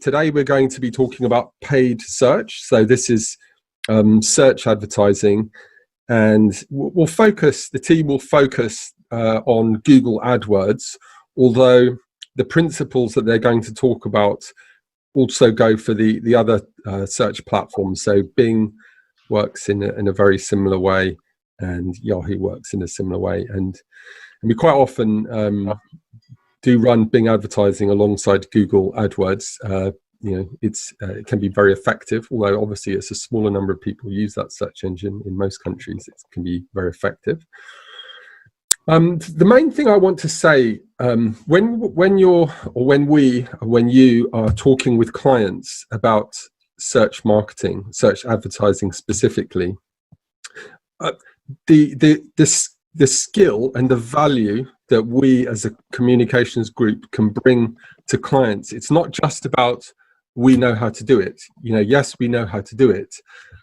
Today we're going to be talking about paid search. So this is search advertising, and the team will focus on Google AdWords, although the principles that they're going to talk about also go for the other search platforms. So Bing works in a very similar way, and Yahoo works in a similar way, and we quite often do run Bing advertising alongside Google AdWords. It can be very effective, although obviously it's a smaller number of people who use that search engine. In most countries, it can be very effective. The main thing I want to say, when you are talking with clients about search marketing, search advertising specifically, the skill and the value that we as a communications group can bring to clients, it's not just about we know how to do it. Yes, we know how to do it,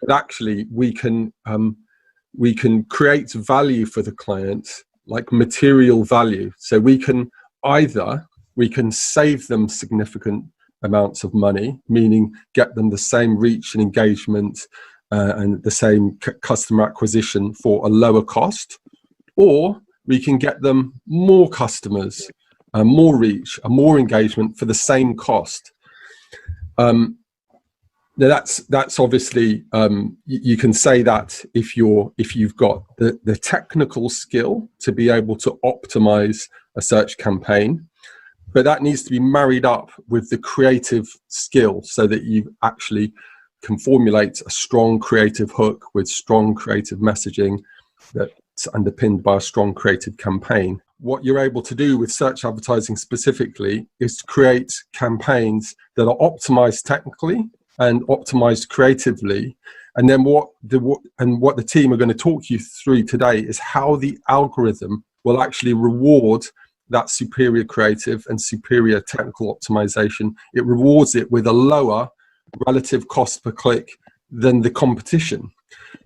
but actually we can create value for the client, like material value. So we can save them significant amounts of money, meaning get them the same reach and engagement and the same customer acquisition for a lower cost, or we can get them more customers, more reach, and more engagement for the same cost. Now that's obviously you can say that if you've got the technical skill to be able to optimize a search campaign, but that needs to be married up with the creative skill so that you actually can formulate a strong creative hook with strong creative messaging that's underpinned by a strong creative campaign. What you're able to do with search advertising specifically is to create campaigns that are optimized technically and optimized creatively. And then what the team are going to talk you through today is how the algorithm will actually reward that superior creative and superior technical optimization. It rewards it with a lower relative cost per click than the competition.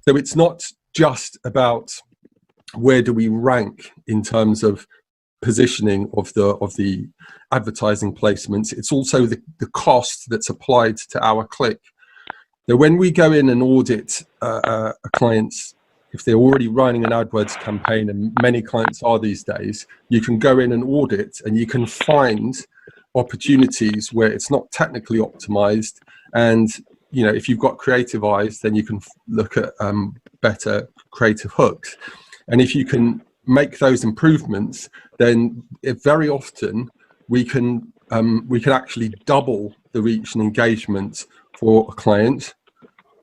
So it's not just about where do we rank in terms of positioning of the advertising placements. It's also the cost that's applied to our click. Now, when we go in and audit a client's, if they're already running an AdWords campaign, and many clients are these days, you can go in and audit and you can find opportunities where it's not technically optimized. And if you've got creative eyes, then you can look at better creative hooks. And if you can make those improvements, then very often we can actually double the reach and engagement for a client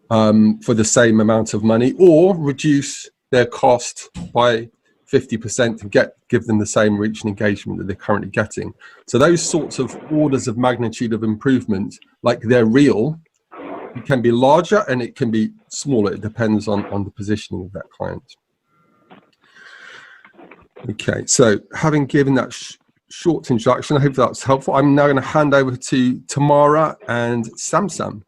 for the same amount of money, or reduce their cost by 50% and give them the same reach and engagement that they're currently getting. So those sorts of orders of magnitude of improvement, like they're real, it can be larger and it can be smaller. It depends on the positioning of that client. Okay, so having given that short introduction, I hope that's helpful. I'm now going to hand over to Tamara and Samsam.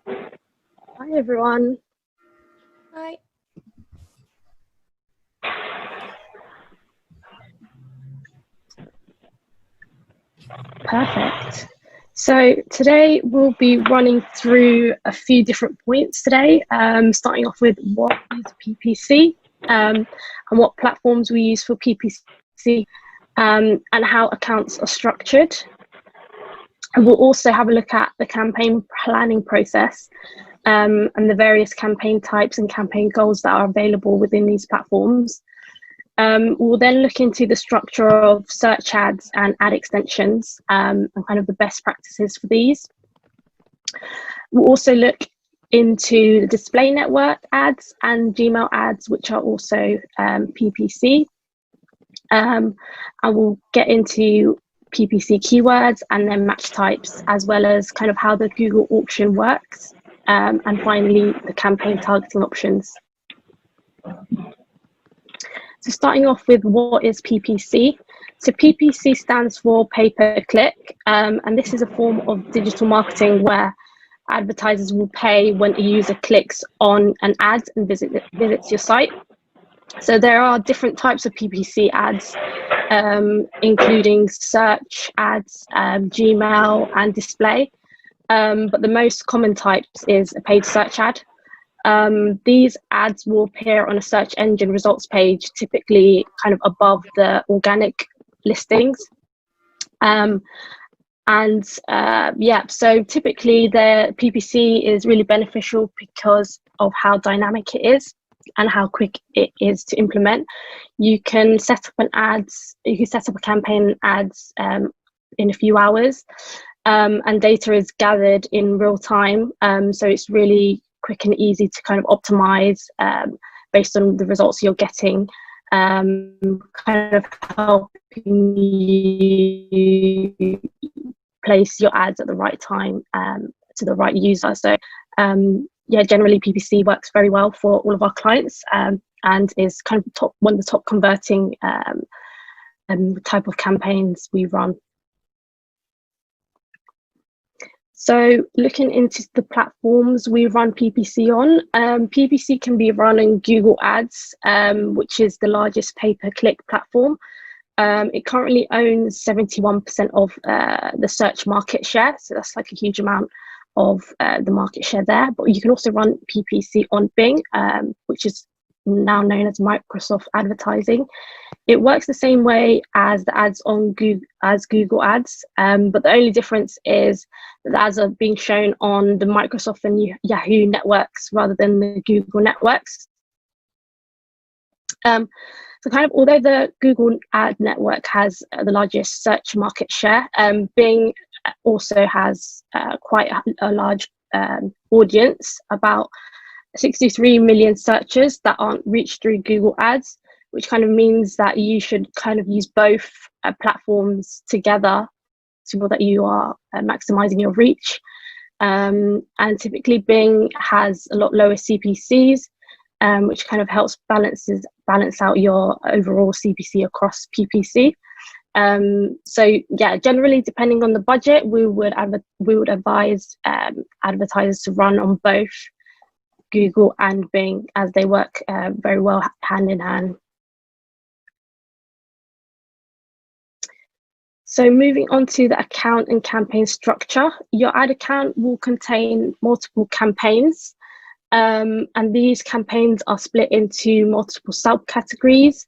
Hi, everyone. Hi. Perfect. So today we'll be running through a few different points today, starting off with what is PPC, and what platforms we use for PPC, and how accounts are structured. And we'll also have a look at the campaign planning process, and the various campaign types and campaign goals that are available within these platforms. We'll then look into the structure of search ads and ad extensions, and kind of the best practices for these. We'll also look into the display network ads and Gmail ads, which are also PPC. And we'll get into PPC keywords and then match types, as well as kind of how the Google auction works, and finally the campaign targeting options. So starting off with what is PPC. So PPC stands for pay per click, and this is a form of digital marketing where advertisers will pay when a user clicks on an ad and visits your site. So there are different types of PPC ads, including search ads, Gmail, and display. But the most common types is a paid search ad. These ads will appear on a search engine results page, typically kind of above the organic listings. So typically the PPC is really beneficial because of how dynamic it is and how quick it is to implement. You can set up a campaign ads in a few hours, and data is gathered in real time. So it's really quick and easy to kind of optimize based on the results you're getting, kind of helping you place your ads at the right time to the right user. So generally PPC works very well for all of our clients, and is kind of one of the top converting type of campaigns we run. So looking into the platforms we run PPC on, PPC can be run on Google Ads, which is the largest pay-per-click platform. It currently owns 71% of the search market share, so that's like a huge amount of the market share there. But you can also run PPC on Bing, which is now known as Microsoft Advertising. It works the same way as the ads on Google Ads, but the only difference is that the ads are being shown on the Microsoft and Yahoo networks rather than the Google networks. So kind of, although the Google ad network has the largest search market share, Bing also has quite a large audience, about 63 million searchers that aren't reached through Google Ads, which kind of means that you should kind of use both platforms together to ensure that you are maximizing your reach. And typically Bing has a lot lower CPCs, which kind of helps balance out your overall CPC across PPC. So yeah, generally depending on the budget, we would advise advertisers to run on both Google and Bing, as they work very well hand in hand. So moving on to the account and campaign structure, your ad account will contain multiple campaigns, and these campaigns are split into multiple subcategories.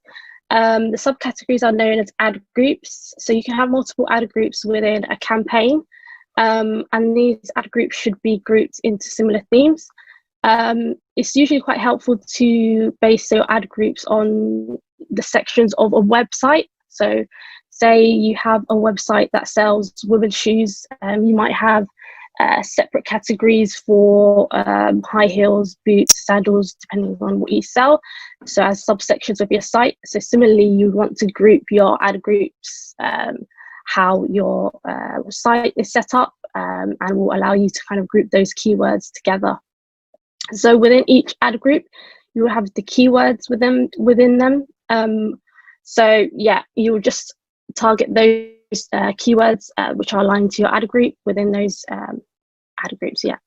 The subcategories are known as ad groups. So you can have multiple ad groups within a campaign, and these ad groups should be grouped into similar themes. It's usually quite helpful to base your ad groups on the sections of a website. So say you have a website that sells women's shoes, you might have separate categories for high heels, boots, sandals, depending on what you sell, so as subsections of your site. So similarly, you want to group your ad groups how your site is set up, and will allow you to kind of group those keywords together. So within each ad group, you will have the keywords within them. So yeah, you will just target those keywords which are aligned to your ad group within those ad groups. Yeah.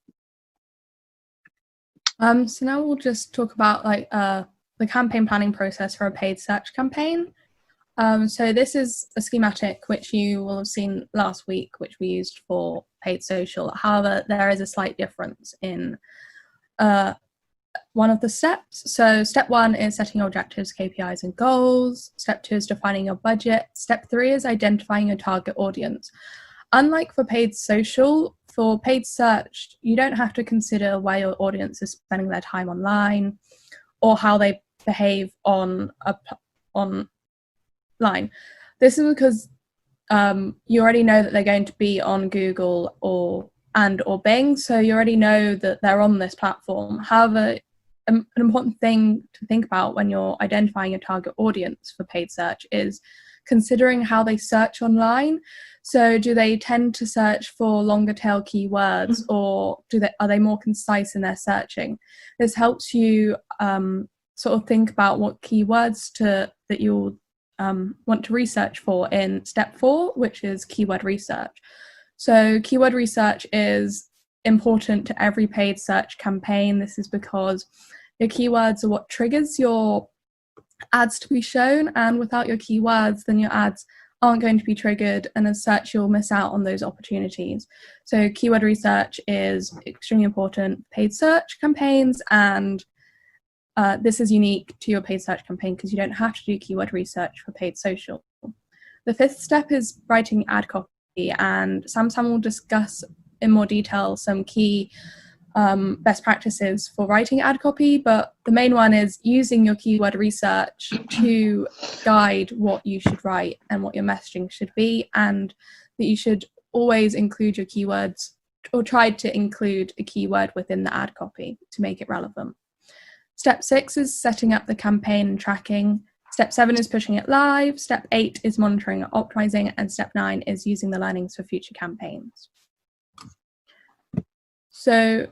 So now we'll just talk about like the campaign planning process for a paid search campaign. So this is a schematic which you will have seen last week, which we used for paid social. However, there is a slight difference in one of the steps. So step 1 is setting your objectives, KPIs and goals. Step 2 is defining your budget. Step 3 is identifying your target audience. Unlike for paid social, for paid search, you don't have to consider where your audience is spending their time online or how they behave online. This is because you already know that they're going to be on Google or Bing, so you already know that they're on this platform. However, an important thing to think about when you're identifying your target audience for paid search is considering how they search online. So do they tend to search for longer tail keywords, or are they more concise in their searching? This helps you sort of think about what keywords that you'll want to research for in step 4, which is keyword research. So keyword research is important to every paid search campaign. This is because your keywords are what triggers your ads to be shown, and without your keywords, then your ads aren't going to be triggered, and as such, you'll miss out on those opportunities. So keyword research is extremely important for paid search campaigns, and this is unique to your paid search campaign because you don't have to do keyword research for paid social. The fifth step is writing ad copy, and Sam will discuss in more detail some key best practices for writing ad copy, but the main one is using your keyword research to guide what you should write and what your messaging should be, and that you should always include your keywords or try to include a keyword within the ad copy to make it relevant. Step 6 is setting up the campaign and tracking. Step 7 is pushing it live. Step 8 is monitoring and optimizing, and step 9 is using the learnings for future campaigns. So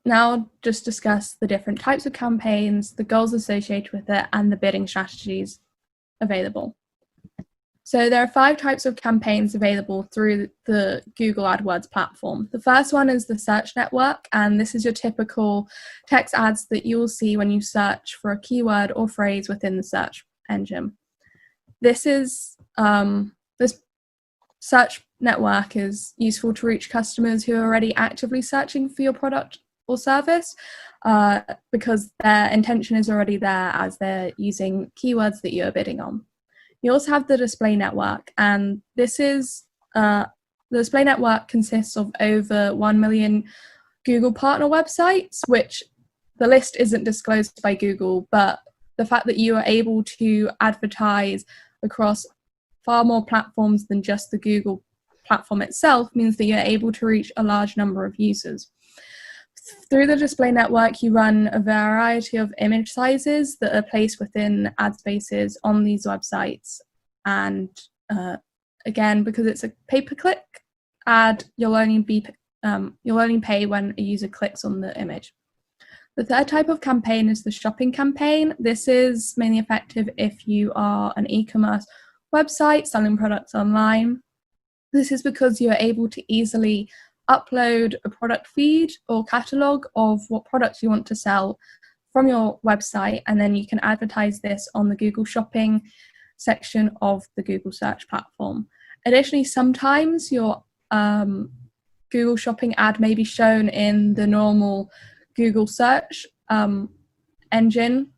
now just discuss the different types of campaigns, the goals associated with it, and the bidding strategies available. So there are 5 types of campaigns available through the Google AdWords platform. The first one is the search network, and this is your typical text ads that you will see when you search for a keyword or phrase within the search engine. This search network is useful to reach customers who are already actively searching for your product or service because their intention is already there as they're using keywords that you're bidding on. You also have the display network, and this is the display network consists of over 1 million Google partner websites, which the list isn't disclosed by Google, but the fact that you are able to advertise across far more platforms than just the Google platform itself means that you're able to reach a large number of users. Through the display network, you run a variety of image sizes that are placed within ad spaces on these websites. And again, because it's a pay-per-click ad, you'll only pay when a user clicks on the image. The third type of campaign is the shopping campaign. This is mainly effective if you are an e-commerce website selling products online. This is because you're able to easily upload a product feed or catalogue of what products you want to sell from your website, and then you can advertise this on the Google Shopping section of the Google search platform. Additionally, sometimes your Google Shopping ad may be shown in the normal Google search engine,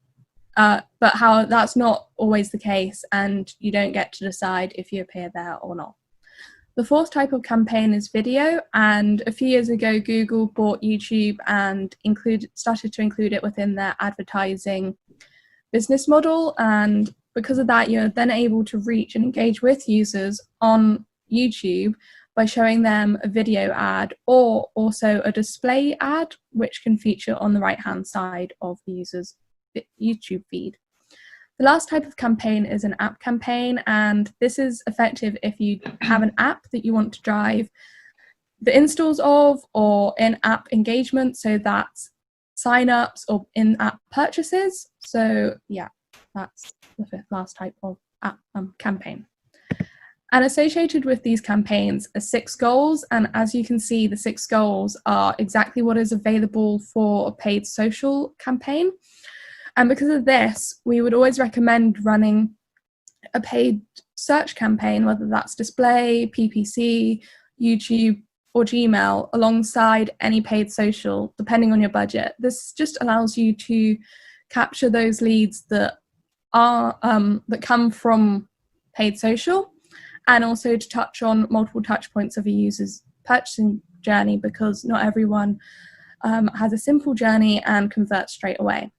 but that's not always the case, and you don't get to decide if you appear there or not. The fourth type of campaign is video, and a few years ago Google bought YouTube and started to include it within their advertising business model, and because of that you're then able to reach and engage with users on YouTube by showing them a video ad or also a display ad which can feature on the right hand side of the user's YouTube feed. The last type of campaign is an app campaign, and this is effective if you have an app that you want to drive the installs of or in-app engagement, so that's sign-ups or in-app purchases. So yeah, that's the last type of app campaign. And associated with these campaigns are 6 goals, and as you can see, the 6 goals are exactly what is available for a paid social campaign. And because of this, we would always recommend running a paid search campaign, whether that's display, PPC, YouTube, or Gmail, alongside any paid social, depending on your budget. This just allows you to capture those leads that come from paid social, and also to touch on multiple touch points of a user's purchasing journey, because not everyone has a simple journey and converts straight away.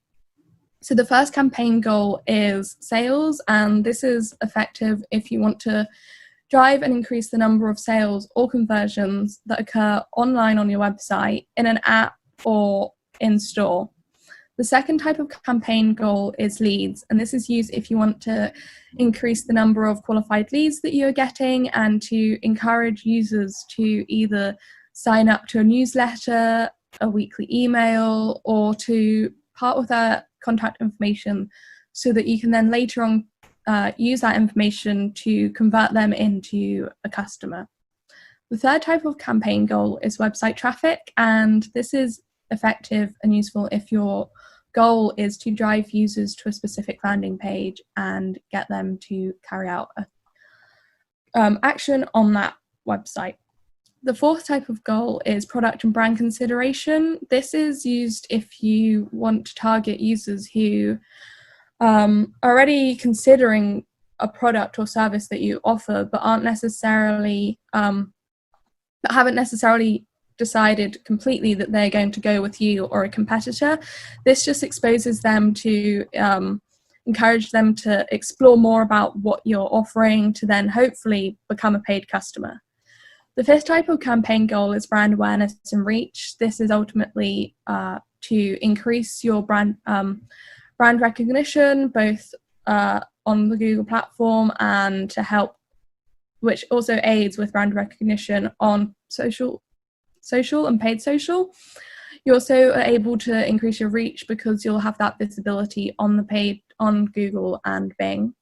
So the first campaign goal is sales, and this is effective if you want to drive and increase the number of sales or conversions that occur online on your website, in an app, or in store. The second type of campaign goal is leads, and this is used if you want to increase the number of qualified leads that you're getting and to encourage users to either sign up to a newsletter, a weekly email, or to part with their contact information so that you can then later on use that information to convert them into a customer. The third type of campaign goal is website traffic, and this is effective and useful if your goal is to drive users to a specific landing page and get them to carry out a action on that website. The fourth type of goal is product and brand consideration. This is used if you want to target users who are already considering a product or service that you offer, but aren't necessarily, but haven't necessarily decided completely that they're going to go with you or a competitor. This just exposes them to encourage them to explore more about what you're offering to then hopefully become a paid customer. The fifth type of campaign goal is brand awareness and reach. This is ultimately to increase your brand recognition, both on the Google platform and to help, which also aids with brand recognition on social and paid social. You also are able to increase your reach because you'll have that visibility on Google and Bing.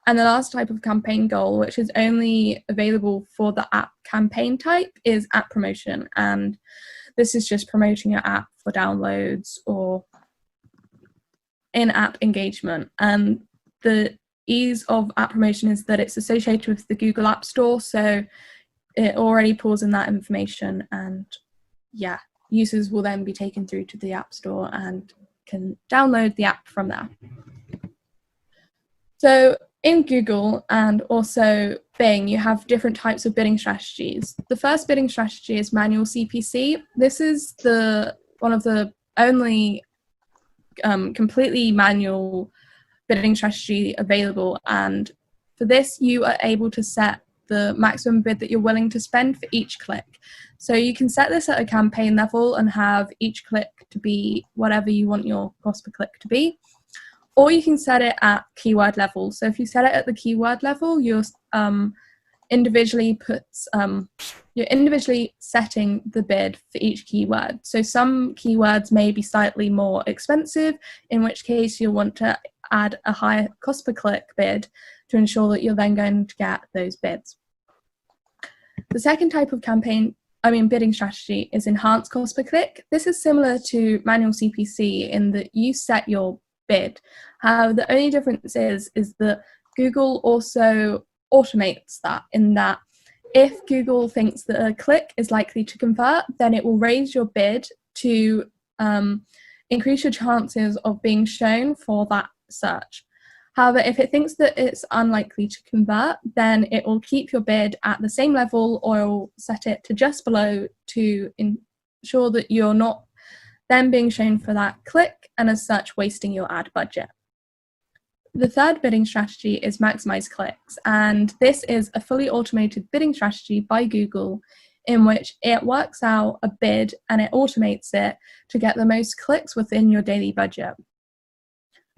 And the last type of campaign goal, which is only available for the app campaign type, is app promotion. And this is just promoting your app for downloads or in-app engagement. And the ease of app promotion is that it's associated with the Google App Store, so it already pulls in that information, and yeah, users will then be taken through to the App Store and can download the app from there. So in Google and also Bing, you have different types of bidding strategies. The first bidding strategy is manual CPC. This is one of the only completely manual bidding strategy available, and for this you are able to set the maximum bid that you're willing to spend for each click. So you can set this at a campaign level and have each click to be whatever you want your cost per click to be, or you can set it at keyword level. So if you set it at the keyword level, you're individually setting the bid for each keyword. So some keywords may be slightly more expensive, in which case you'll want to add a higher cost per click bid to ensure that you're then going to get those bids. The second type of bidding strategy is enhanced cost per click. This is similar to manual CPC in that you set your bid. The only difference is that Google also automates that, in that if Google thinks that a click is likely to convert, then it will raise your bid to increase your chances of being shown for that search. However, if it thinks that it's unlikely to convert, then it will keep your bid at the same level, or it will set it to just below to ensure that you're not then being shown for that click, and as such wasting your ad budget. The third bidding strategy is maximize clicks, and this is a fully automated bidding strategy by Google in which it works out a bid and it automates it to get the most clicks within your daily budget.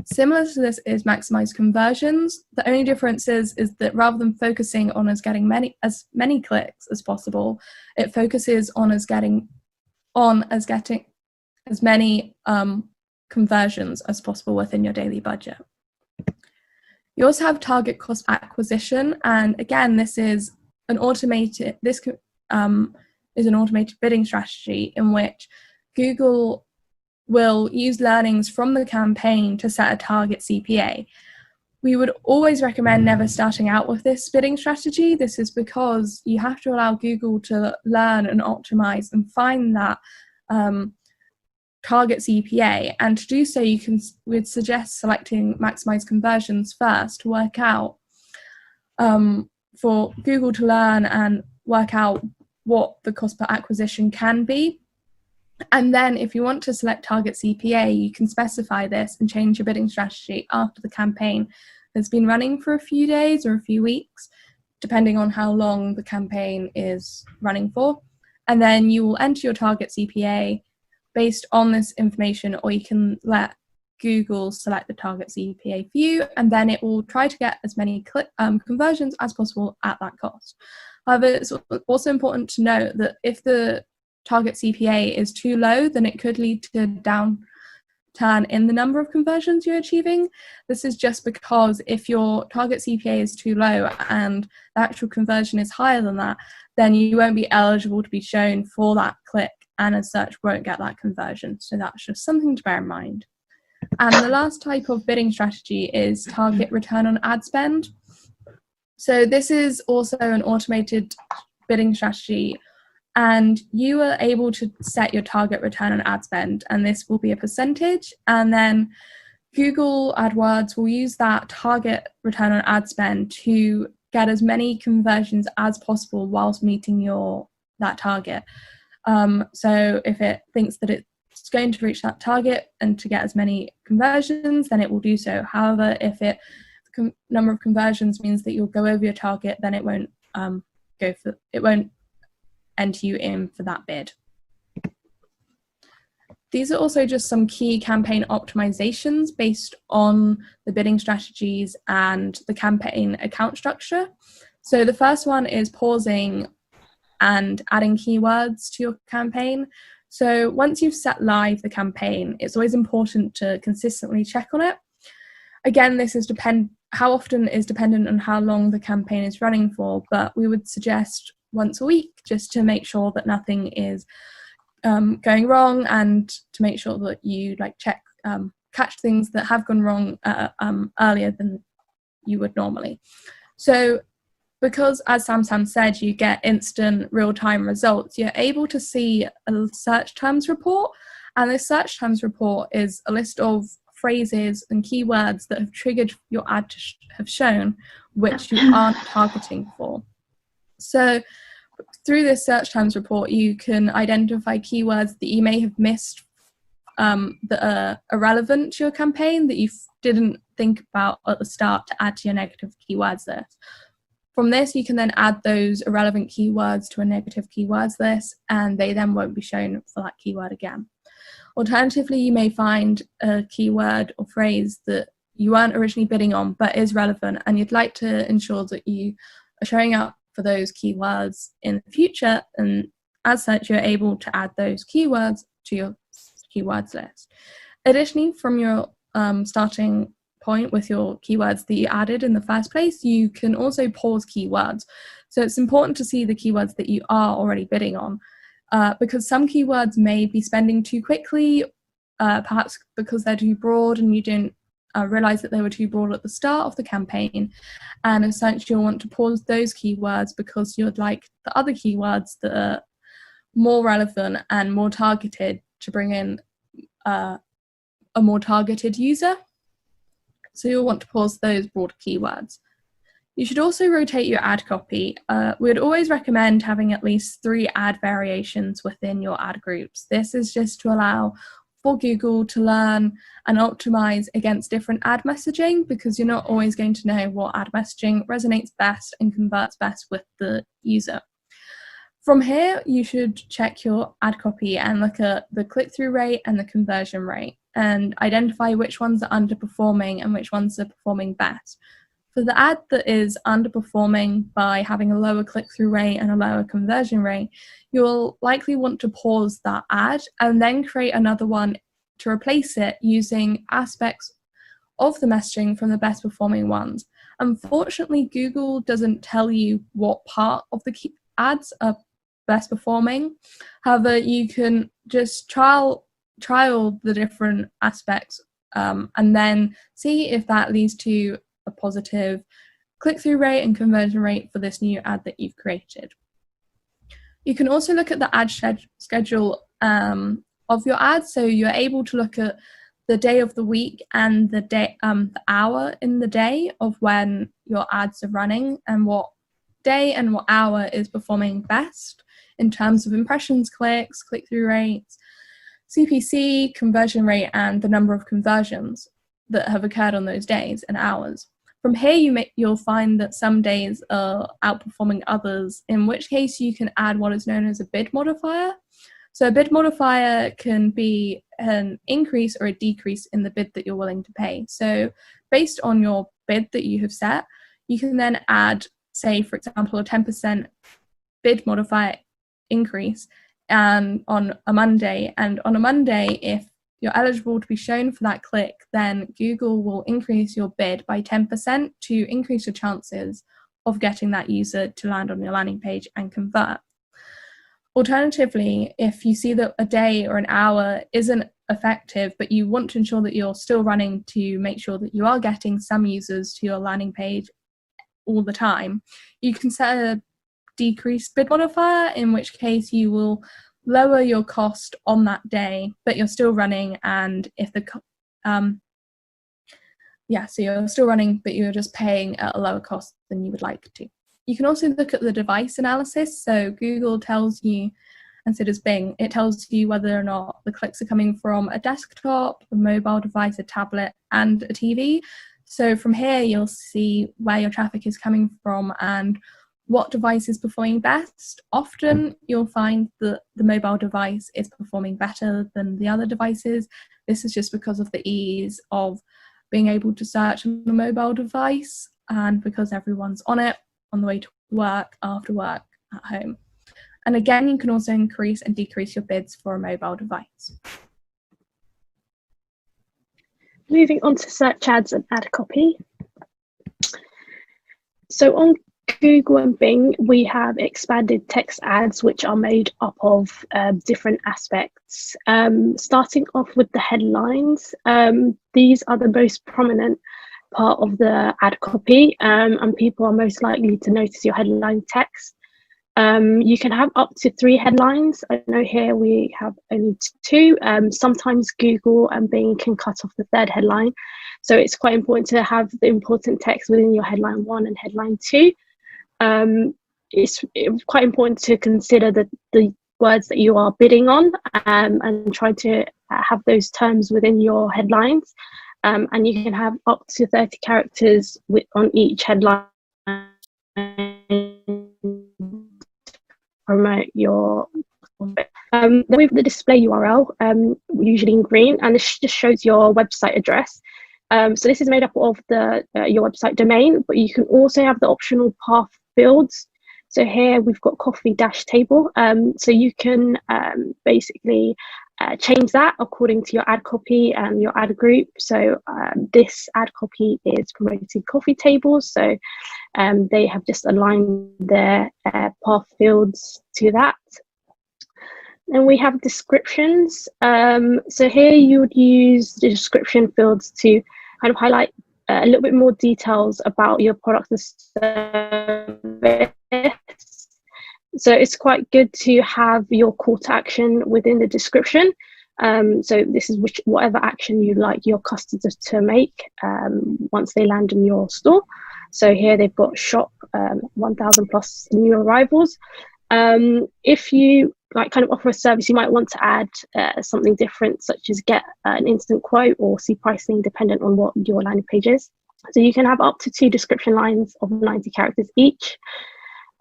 Similar to this is maximize conversions. The only difference is that rather than focusing on us getting as many clicks as possible, it focuses on us getting as many conversions as possible within your daily budget. You also have target cost acquisition, and again, this is an automated bidding strategy in which Google will use learnings from the campaign to set a target CPA. We would always recommend never starting out with this bidding strategy. This is because you have to allow Google to learn and optimize and find that target CPA, and to do so we'd suggest selecting maximize conversions first to work out for Google to learn and work out what the cost per acquisition can be. And then if you want to select target CPA, you can specify this and change your bidding strategy after the campaign has been running for a few days or a few weeks, depending on how long the campaign is running for. And then you will enter your target CPA based on this information, or you can let Google select the target CPA for you, and then it will try to get as many conversions as possible at that cost. However, it's also important to note that if the target CPA is too low, then it could lead to a downturn in the number of conversions you're achieving. This is just because if your target CPA is too low and the actual conversion is higher than that, then you won't be eligible to be shown for that click, and as such won't get that conversion. So that's just something to bear in mind. And the last type of bidding strategy is target return on ad spend. So this is also an automated bidding strategy, and you are able to set your target return on ad spend, and this will be a percentage, and then Google AdWords will use that target return on ad spend to get as many conversions as possible whilst meeting that target. So if it thinks that it's going to reach that target and to get as many conversions, then it will do so. However, if the number of conversions means that you'll go over your target, then it won't enter you in for that bid. These are also just some key campaign optimizations based on the bidding strategies and the campaign account structure. So the first one is pausing and adding keywords to your campaign. So once you've set live the campaign, it's always important to consistently check on it. Again, this is how often is dependent on how long the campaign is running for, but we would suggest once a week just to make sure that nothing is going wrong, and to make sure that you catch things that have gone wrong earlier than you would normally. So because, as Sam said, you get instant real-time results, you're able to see a search terms report, and this search terms report is a list of phrases and keywords that have triggered your ad to have shown, which you aren't targeting for. So through this search terms report, you can identify keywords that you may have missed that are irrelevant to your campaign, that you didn't think about at the start to add to your negative keywords list. From this, you can then add those irrelevant keywords to a negative keywords list, and they then won't be shown for that keyword again. Alternatively, you may find a keyword or phrase that you weren't originally bidding on but is relevant, and you'd like to ensure that you are showing up for those keywords in the future, and as such you're able to add those keywords to your keywords list. Additionally, from your starting point with your keywords that you added in the first place, you can also pause keywords. So it's important to see the keywords that you are already bidding on, because some keywords may be spending too quickly, perhaps because they're too broad and you didn't realize that they were too broad at the start of the campaign, and as such you'll want to pause those keywords because you'd like the other keywords that are more relevant and more targeted to bring in a more targeted user. So you'll want to pause those broad keywords. You should also rotate your ad copy. We'd always recommend having at least 3 ad variations within your ad groups. This is just to allow for Google to learn and optimize against different ad messaging, because you're not always going to know what ad messaging resonates best and converts best with the user. From here, you should check your ad copy and look at the click-through rate and the conversion rate, and identify which ones are underperforming and which ones are performing best. For the ad that is underperforming by having a lower click-through rate and a lower conversion rate, you'll likely want to pause that ad and then create another one to replace it using aspects of the messaging from the best performing ones. Unfortunately, Google doesn't tell you what part of the ads are best performing. However, you can just trial the different aspects and then see if that leads to a positive click-through rate and conversion rate for this new ad that you've created. You can also look at the ad schedule of your ad, so you're able to look at the day of the week and the hour in the day of when your ads are running, and what day and what hour is performing best in terms of impressions, clicks, click-through rates, CPC, conversion rate, and the number of conversions that have occurred on those days and hours. From here, you'll find that some days are outperforming others, in which case you can add what is known as a bid modifier. So a bid modifier can be an increase or a decrease in the bid that you're willing to pay. So based on your bid that you have set, you can then add, say, for example, a 10% bid modifier increase on a Monday. And on a Monday, if you're eligible to be shown for that click, then Google will increase your bid by 10% to increase your chances of getting that user to land on your landing page and convert. Alternatively, if you see that a day or an hour isn't effective, but you want to ensure that you're still running to make sure that you are getting some users to your landing page all the time, you can set a decreased bid modifier, in which case you will lower your cost on that day, but you're still running. And if the so you're still running, but you're just paying at a lower cost than you would like to. You can also look at the device analysis. So Google tells you, and so does Bing, it tells you whether or not the clicks are coming from a desktop, a mobile device, a tablet, and a TV. So from here, you'll see where your traffic is coming from and what device is performing best. Often you'll find that the mobile device is performing better than the other devices. This is just because of the ease of being able to search on a mobile device, and because everyone's on it on the way to work, after work, at home. And again, you can also increase and decrease your bids for a mobile device. Moving on to search ads and ad copy. So on Google and Bing, we have expanded text ads, which are made up of different aspects. Starting off with the headlines, these are the most prominent part of the ad copy, and people are most likely to notice your headline text. You can have up to 3 headlines. I know here we have only 2. Sometimes Google and Bing can cut off the 3rd headline. So it's quite important to have the important text within your headline 1 and headline 2. It's quite important to consider the words that you are bidding on, and try to have those terms within your headlines. And you can have up to 30 characters on each headline. Promote your then we have the display URL, usually in green, and this just shows your website address. So this is made up of your website domain, but you can also have the optional path fields. So here we've got coffee-table, so you can basically change that according to your ad copy and your ad group. So this ad copy is promoting coffee tables, so they have just aligned their path fields to that. Then we have descriptions. So here you would use the description fields to kind of highlight a little bit more details about your product and service. So it's quite good to have your call to action within the description. So this is whatever action you like your customers to make once they land in your store. So here they've got shop 1,000 plus new arrivals. If you kind of offer a service, you might want to add something different, such as get an instant quote or see pricing, dependent on what your landing page is. So you can have up to 2 description lines of 90 characters each.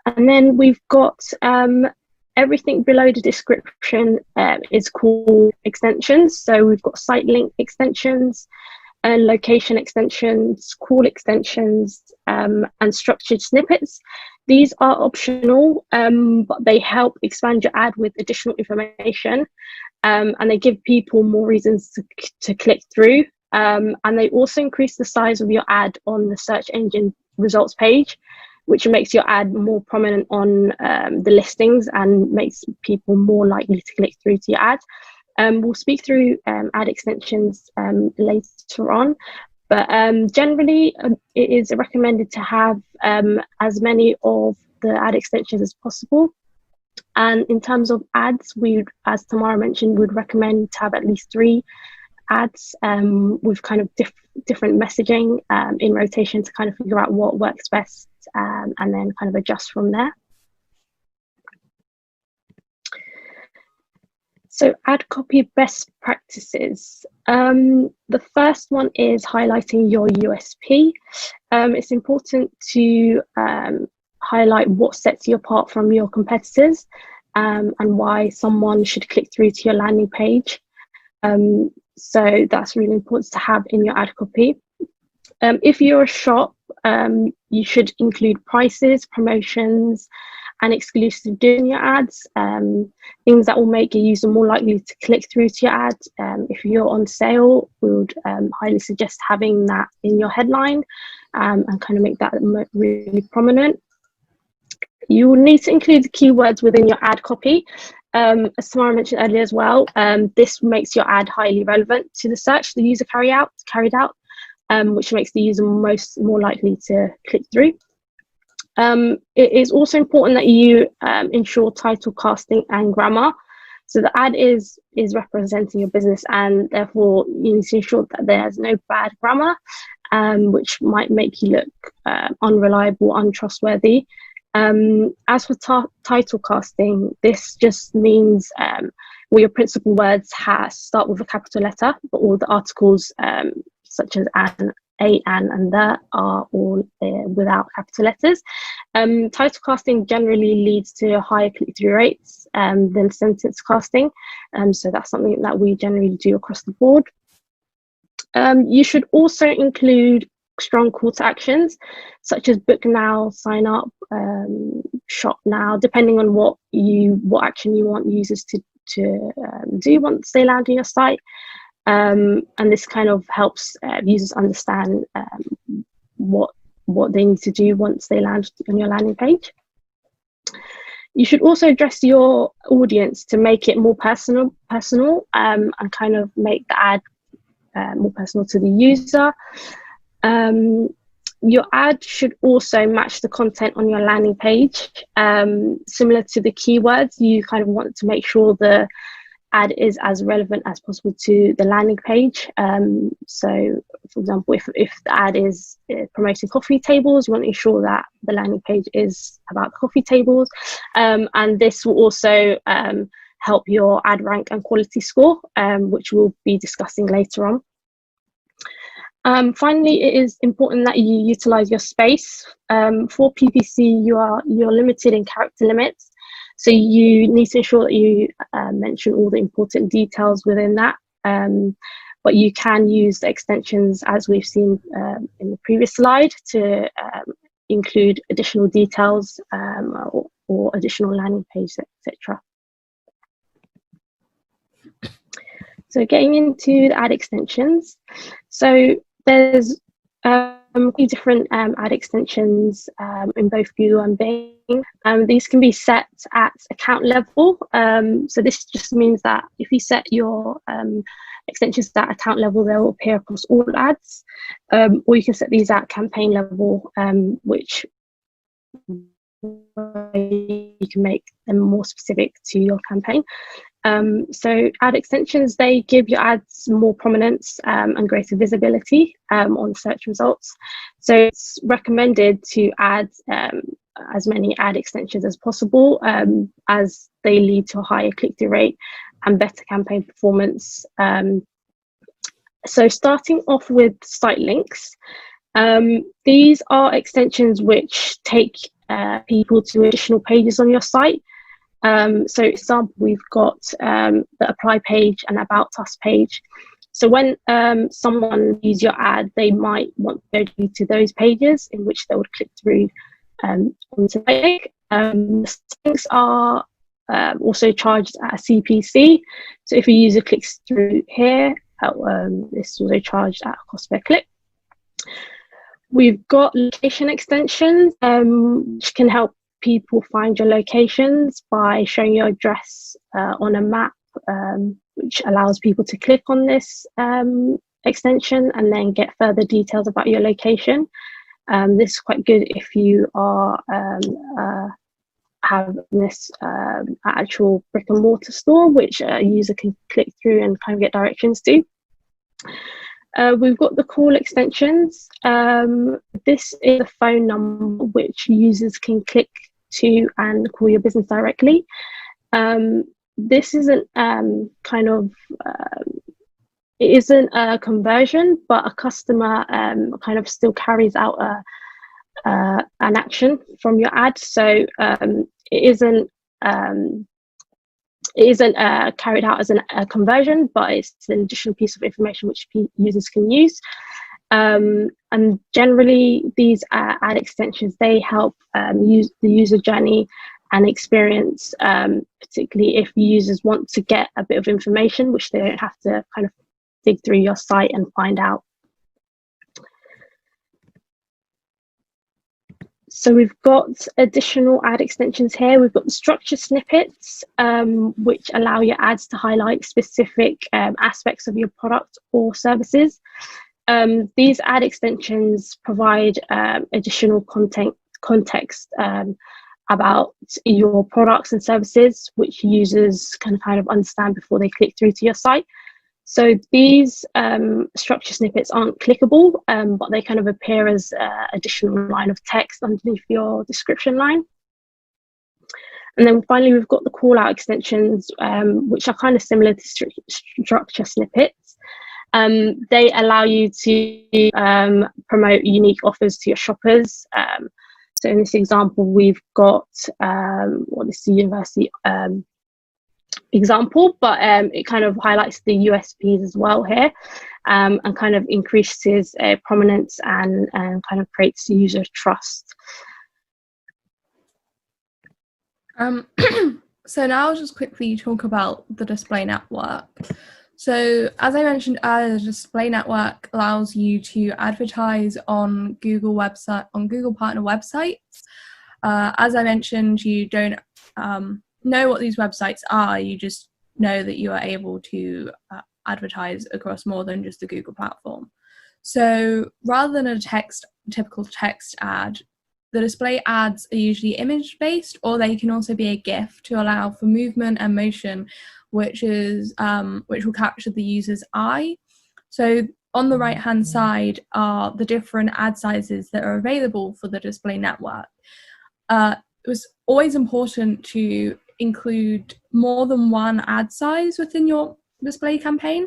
And then we've got everything below the description is called extensions. So we've got site link extensions, location extensions, call extensions, and structured snippets. These are optional, but they help expand your ad with additional information, and they give people more reasons to click through. And they also increase the size of your ad on the search engine results page, which makes your ad more prominent on the listings and makes people more likely to click through to your ad. We'll speak through ad extensions later on, but generally it is recommended to have as many of the ad extensions as possible. And in terms of ads, as Tamara mentioned, would recommend to have at least 3 ads with kind of different messaging in rotation to kind of figure out what works best, and then kind of adjust from there. So ad copy best practices. The first one is highlighting your USP. It's important to highlight what sets you apart from your competitors, and why someone should click through to your landing page. So that's really important to have in your ad copy. If you're a shop, you should include prices, promotions, and exclusive deals in your ads, things that will make your user more likely to click through to your ad. If you're on sale, we would highly suggest having that in your headline, and kind of make that really prominent. You will need to include the keywords within your ad copy. as Samara mentioned earlier as well, this makes your ad highly relevant to the search the user carried out, which makes the user more likely to click through. It is also important that you ensure title, casting, and grammar. So the ad is representing your business, and therefore you need to ensure that there's no bad grammar, which might make you look unreliable, untrustworthy. As for title casting, this just means your principal words start with a capital letter, but all the articles such as an, a, and the are all without capital letters. Title casting generally leads to higher click-through rates than sentence casting, so that's something that we generally do across the board. You should also include strong call to actions such as book now, sign up, shop now, depending on what action you want users to do once they land on your site. And this kind of helps users understand what they need to do once they land on your landing page. You should also address your audience to make it more personal, and kind of make the ad more personal to the user. Your ad should also match the content on your landing page. Similar to the keywords, you kind of want to make sure the ad is as relevant as possible to the landing page. So, for example, if the ad is promoting coffee tables, you want to ensure that the landing page is about coffee tables. And this will also help your ad rank and quality score, which we'll be discussing later on. Finally, it is important that you utilize your space. For PPC, you're limited in character limits, so you need to ensure that you mention all the important details within that. But you can use the extensions, as we've seen in the previous slide, to include additional details or additional landing pages, etc. So getting into the ad extensions. So there's a few different ad extensions in both Google and Bing. These can be set at account level. So this just means that if you set your extensions at account level, they will appear across all ads. Or you can set these at campaign level, which you can make them more specific to your campaign. So ad extensions, they give your ads more prominence and greater visibility on search results. So it's recommended to add as many ad extensions as possible, as they lead to a higher click-through rate and better campaign performance. So starting off with site links, these are extensions which take people to additional pages on your site. So for example, we've got the apply page and about us page. So when someone views your ad, they might want to go to those pages in which they would click through onto the link. The links are also charged at a CPC. So if a user clicks through here, this is also charged at a cost per click. We've got location extensions, which can help people find your locations by showing your address on a map, which allows people to click on this extension and then get further details about your location. This is quite good if you are have this actual brick and mortar store, which a user can click through and kind of get directions to. We've got the call extensions. This is a phone number which users can click to and call your business directly. This isn't it isn't a conversion, but a customer kind of still carries out an action from your ad. So it isn't carried out as a conversion, but it's an additional piece of information which users can use. And generally, these ad extensions, they help use the user journey and experience, particularly if users want to get a bit of information, which they don't have to kind of dig through your site and find out. So we've got additional ad extensions here. We've got the structure snippets, which allow your ads to highlight specific aspects of your product or services. These ad extensions provide additional context about your products and services, which users can kind of understand before they click through to your site. So these structure snippets aren't clickable, but they kind of appear as additional line of text underneath your description line. And then finally, we've got the call out extensions, which are kind of similar to structure snippets. They allow you to promote unique offers to your shoppers. So in this example, we've got, this is the university example, but it kind of highlights the USPs as well here, and kind of increases prominence and kind of creates user trust. So now I'll just quickly talk about the display network. So as I mentioned earlier, the display network allows you to advertise on Google partner websites. As I mentioned, you don't know what these websites are, you just know that you are able to advertise across more than just the Google platform. So rather than a typical text ad, the display ads are usually image-based, or they can also be a GIF to allow for movement and motion, which will capture the user's eye. So on the right-hand side are the different ad sizes that are available for the display network. It was always important to include more than one ad size within your display campaign.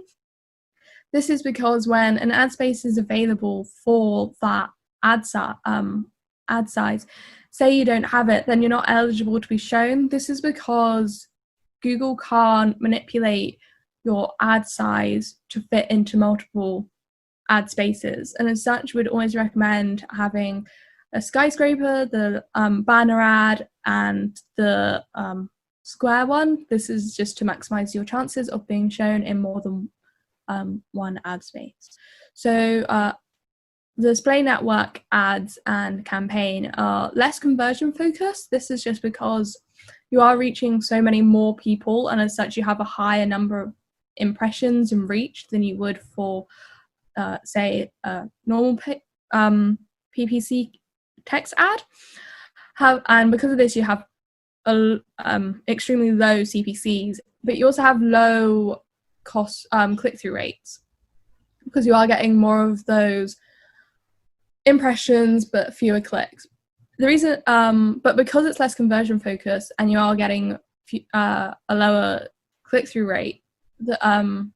This is because when an ad space is available for that ad size, say you don't have it, then you're not eligible to be shown. This is because Google can't manipulate your ad size to fit into multiple ad spaces, and as such we'd always recommend having a skyscraper, the banner ad, and the square one. This is just to maximize your chances of being shown in more than one ad space. So the display network ads and campaign are less conversion focused. This is just because you are reaching so many more people, and as such you have a higher number of impressions and reach than you would for say a normal PPC text ad. And because of this you have extremely low CPCs, but you also have low cost click-through rates, because you are getting more of those impressions but fewer clicks. The reason, but because it's less conversion focused and you are getting a lower click-through rate, the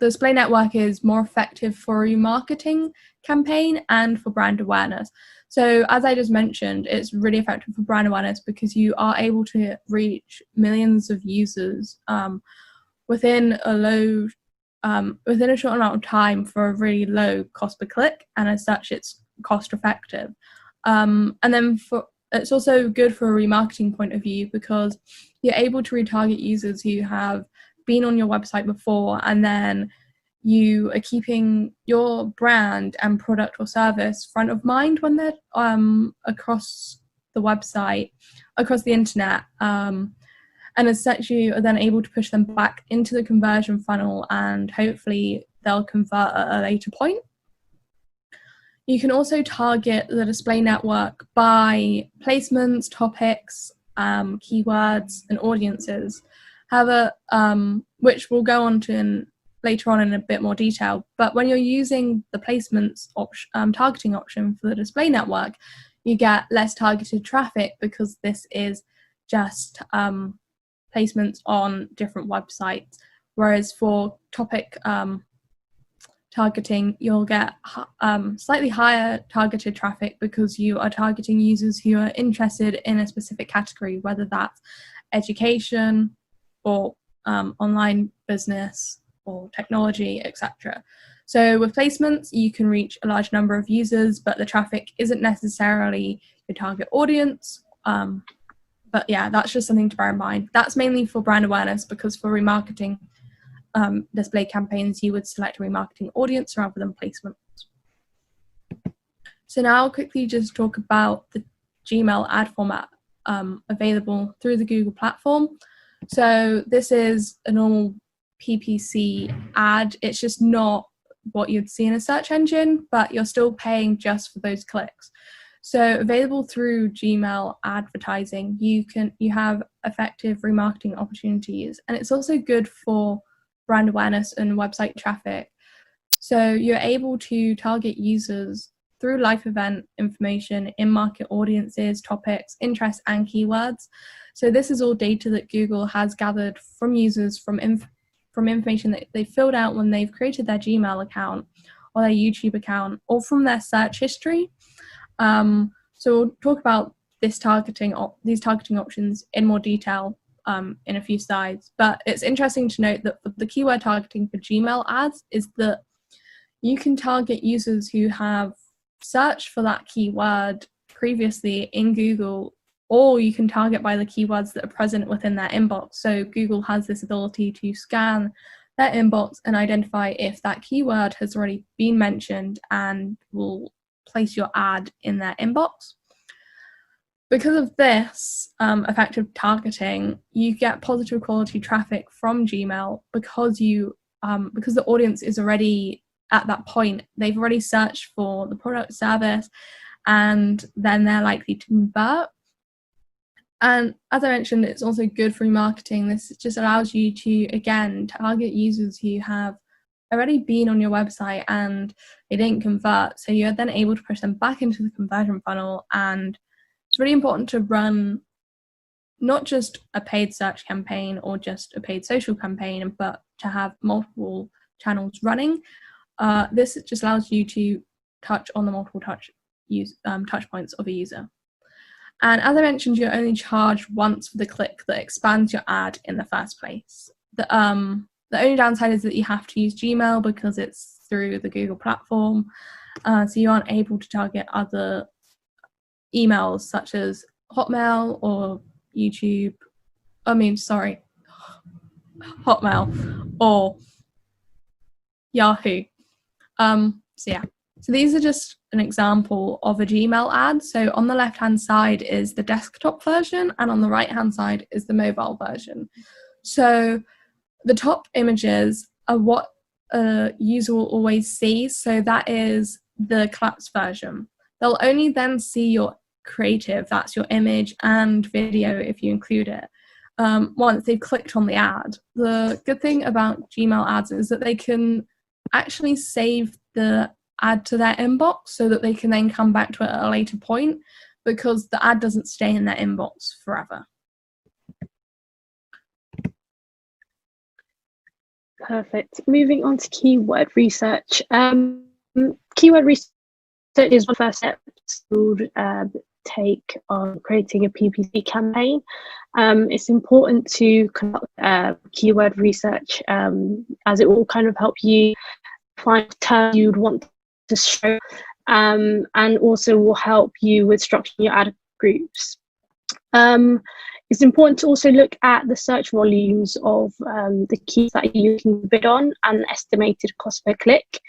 display network is more effective for a remarketing campaign and for brand awareness. So as I just mentioned, it's really effective for brand awareness because you are able to reach millions of users within a short amount of time for a really low cost per click, and as such it's cost effective. And then it's also good for a remarketing point of view, because you're able to retarget users who have been on your website before, and then you are keeping your brand and product or service front of mind when they're across the website, across the internet. And as such, you are then able to push them back into the conversion funnel, and hopefully they'll convert at a later point. You can also target the display network by placements, topics, keywords, and audiences. However, which we'll go on to later on in a bit more detail. But when you're using the placements targeting option for the display network, you get less targeted traffic, because this is just placements on different websites. Whereas for topic targeting, you'll get slightly higher targeted traffic, because you are targeting users who are interested in a specific category, whether that's education or online business or technology, etc. So with placements, you can reach a large number of users, but the traffic isn't necessarily your target audience. But yeah, that's just something to bear in mind. That's mainly for brand awareness, because for remarketing display campaigns, you would select a remarketing audience rather than placements. So now I'll quickly just talk about the Gmail ad format available through the Google platform. So this is a normal PPC ad. It's just not what you'd see in a search engine, but you're still paying just for those clicks. So available through Gmail advertising, you have effective remarketing opportunities, and it's also good for brand awareness and website traffic. So you're able to target users through live event information, in-market audiences, topics, interests, and keywords. So this is all data that Google has gathered from users from information that they filled out when they've created their Gmail account or their YouTube account, or from their search history. So we'll talk about these targeting options in more detail in a few slides. But it's interesting to note that the keyword targeting for Gmail ads is that you can target users who have searched for that keyword previously in Google, or you can target by the keywords that are present within their inbox. So Google has this ability to scan their inbox and identify if that keyword has already been mentioned and will place your ad in their inbox. Because of this effective targeting, you get positive quality traffic from Gmail because the audience is already at that point. They've already searched for the product service, and then they're likely to convert. And as I mentioned, it's also good for remarketing. This just allows you to, again, target users who have already been on your website and they didn't convert. So you're then able to push them back into the conversion funnel. And it's really important to run not just a paid search campaign or just a paid social campaign, but to have multiple channels running. This just allows you to touch on the multiple touch points of a user. And as I mentioned, you're only charged once for the click that expands your ad in the first place. The only downside is that you have to use Gmail because it's through the Google platform. So you aren't able to target other emails such as Hotmail or Hotmail or Yahoo. So these are just an example of a Gmail ad. So on the left-hand side is the desktop version, and on the right-hand side is the mobile version. So the top images are what a user will always see. So that is the collapsed version. They'll only then see your creative, that's your image and video if you include it, once they've clicked on the ad. The good thing about Gmail ads is that they can actually save the ad to their inbox so that they can then come back to it at a later point, because the ad doesn't stay in their inbox forever. Perfect. Moving on to keyword research. Keyword research is one first step to take on creating a PPC campaign. It's important to conduct keyword research as it will kind of help you find terms you'd want to show, and also will help you with structuring your ad groups. It's important to also look at the search volumes of the keywords that you can bid on and estimated cost per click,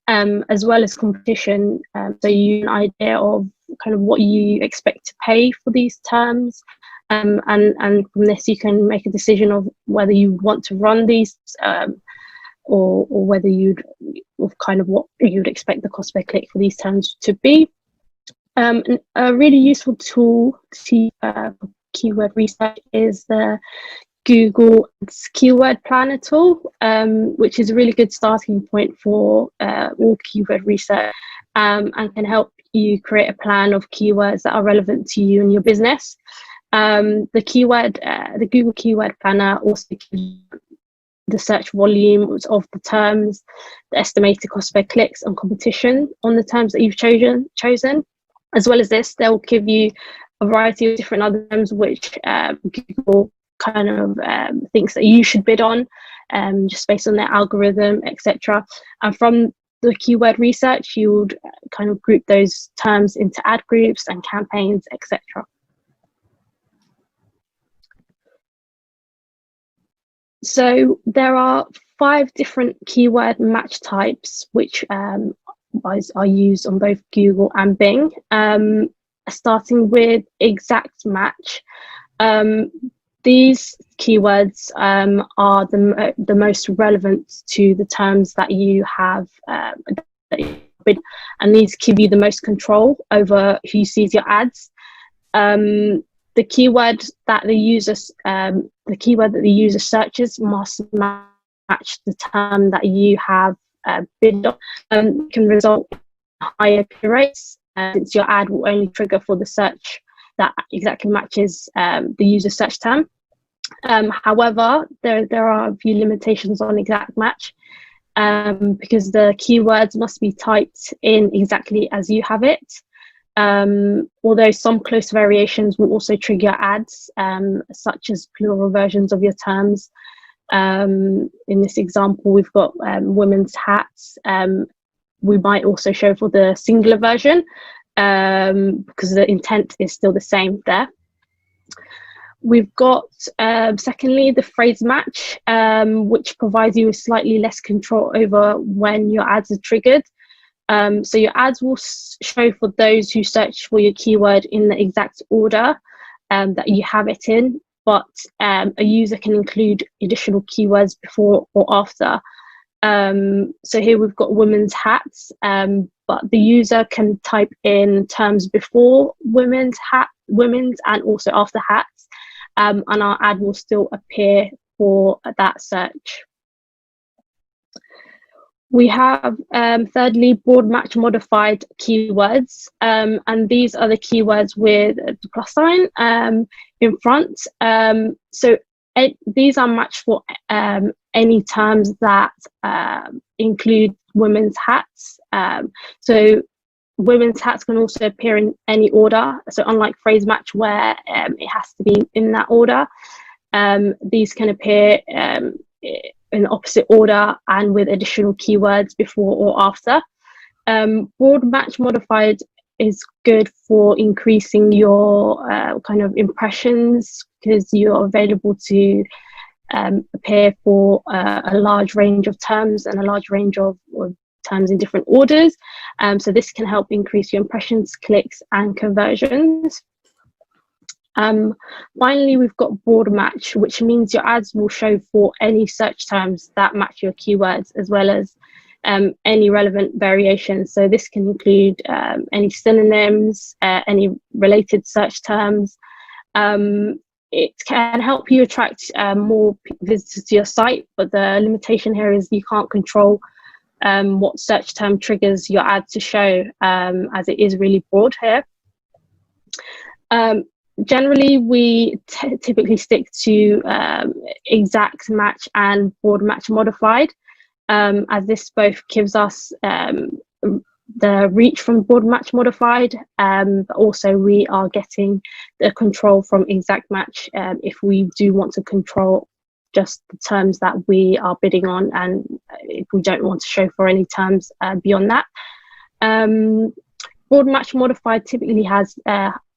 as well as competition, so you have an idea of kind of what you expect to pay for these terms, and from this you can make a decision of whether you want to run these or whether kind of what you'd expect the cost per click for these terms to be. A really useful tool to keyword research is the Google Keyword Planner tool, which is a really good starting point for all keyword research, and can help you create a plan of keywords that are relevant to you and your business. The Google Keyword Planner also gives the search volumes of the terms, the estimated cost per clicks, and competition on the terms that you've chosen. As well as this, they'll give you a variety of different other terms which Google kind of thinks that you should bid on, just based on their algorithm, etc. And from the keyword research, you would kind of group those terms into ad groups and campaigns, etc. So there are 5 different keyword match types which are used on both Google and Bing. starting with exact match. These keywords are the most relevant to the terms that you have, and these give you the most control over who sees your ads. The keyword that the user searches must match the term that you have bid on. Can result in higher click rates, since your ad will only trigger for the search that exactly matches the user search term. However, there are a few limitations on exact match, because the keywords must be typed in exactly as you have it. Although some close variations will also trigger ads, such as plural versions of your terms. In this example, we've got women's hats. We might also show for the singular version, because the intent is still the same there. We've got, secondly, the phrase match, which provides you with slightly less control over when your ads are triggered. So your ads will show for those who search for your keyword in the exact order that you have it in, but a user can include additional keywords before or after. So here we've got women's hats, but the user can type in terms before women's and also after hats, and our ad will still appear for that search. We have, thirdly, broad match modified keywords, and these are the keywords with the plus sign in front. So these are matched for any terms that include women's hats. So women's hats can also appear in any order. So unlike phrase match, where it has to be in that order, these can appear in the opposite order and with additional keywords before or after. Broad match modified is good for increasing your kind of impressions, because you're available to appear for a large range of terms and a large range of terms in different orders. So this can help increase your impressions, clicks, and conversions. Finally, we've got broad match, which means your ads will show for any search terms that match your keywords, as well as any relevant variations. So this can include any synonyms, any related search terms. It can help you attract more visitors to your site, but the limitation here is you can't control what search term triggers your ad to show, as it is really broad here. Generally, we typically stick to exact match and broad match modified, as this both gives us the reach from broad match modified, but also we are getting the control from exact match if we do want to control just the terms that we are bidding on, and if we don't want to show for any terms beyond that. Broad match modified typically has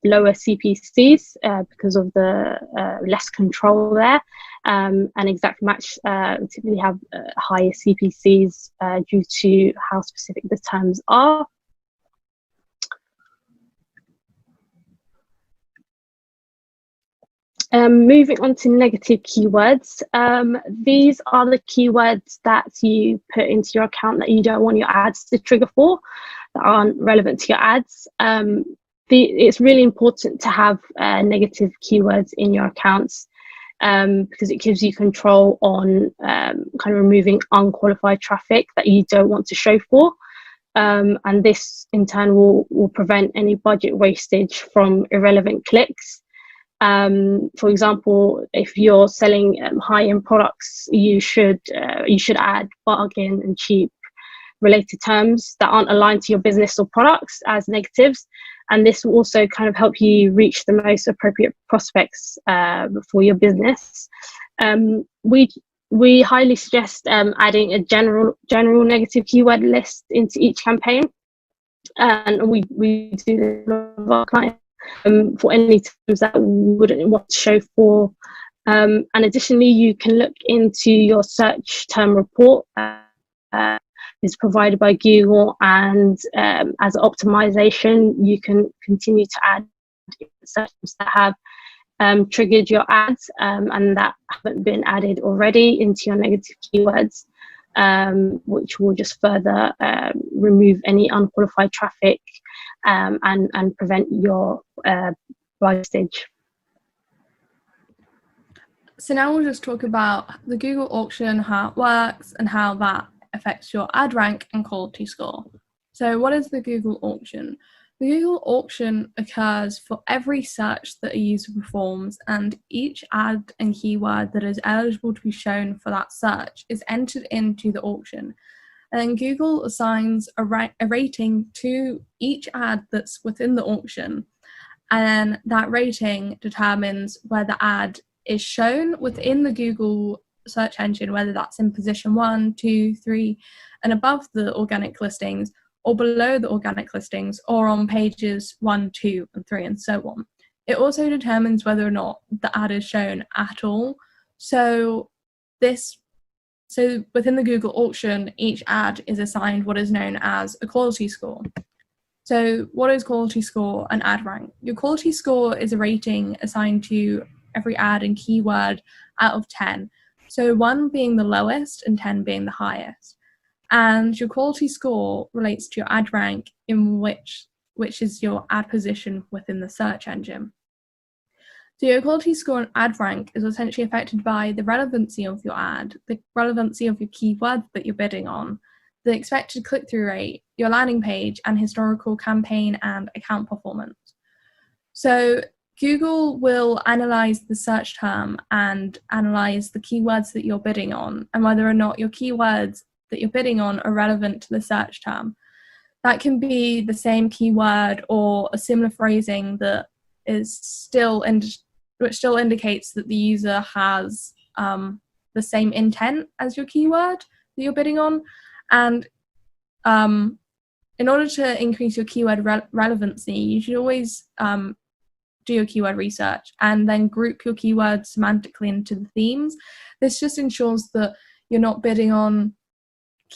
lower CPCs because of the less control there, and exact match typically have higher CPCs due to how specific the terms are. Moving on to negative keywords. These are the keywords that you put into your account that you don't want your ads to trigger for, that aren't relevant to your ads. It's really important to have negative keywords in your accounts, because it gives you control on kind of removing unqualified traffic that you don't want to show for. And this in turn will prevent any budget wastage from irrelevant clicks. For example, if you're selling high-end products, you should add bargain and cheap related terms that aren't aligned to your business or products as negatives, and this will also kind of help you reach the most appropriate prospects for your business. We highly suggest adding a general negative keyword list into each campaign, and we do this with our clients for any terms that we wouldn't want to show for. And additionally, you can look into your search term report is provided by Google, and as optimization, you can continue to add sections that have triggered your ads and that haven't been added already into your negative keywords, which will just further remove any unqualified traffic and prevent your wastage. So now we'll just talk about the Google auction, how it works, and how that affects your ad rank and quality score. So what is the Google auction? The Google auction occurs for every search that a user performs, and each ad and keyword that is eligible to be shown for that search is entered into the auction. And then Google assigns a rating to each ad that's within the auction, and then that rating determines where the ad is shown within the Google search engine, whether that's in position 1, 2, 3, and above the organic listings, or below the organic listings, or on pages 1, 2, and 3, and so on. It also determines whether or not the ad is shown at all. So within the Google auction, each ad is assigned what is known as a quality score. So what is quality score and ad rank? Your quality score is a rating assigned to every ad and keyword out of 10. So 1 being the lowest and 10 being the highest. And your quality score relates to your ad rank, in which is your ad position within the search engine. So your quality score and ad rank is essentially affected by the relevancy of your ad, the relevancy of your keyword that you're bidding on, the expected click-through rate, your landing page, and historical campaign and account performance. So Google will analyze the search term and analyze the keywords that you're bidding on, and whether or not your keywords that you're bidding on are relevant to the search term. That can be the same keyword or a similar phrasing that which still indicates that the user has the same intent as your keyword that you're bidding on. And in order to increase your keyword relevancy, you should always do your keyword research and then group your keywords semantically into the themes. This just ensures that you're not bidding on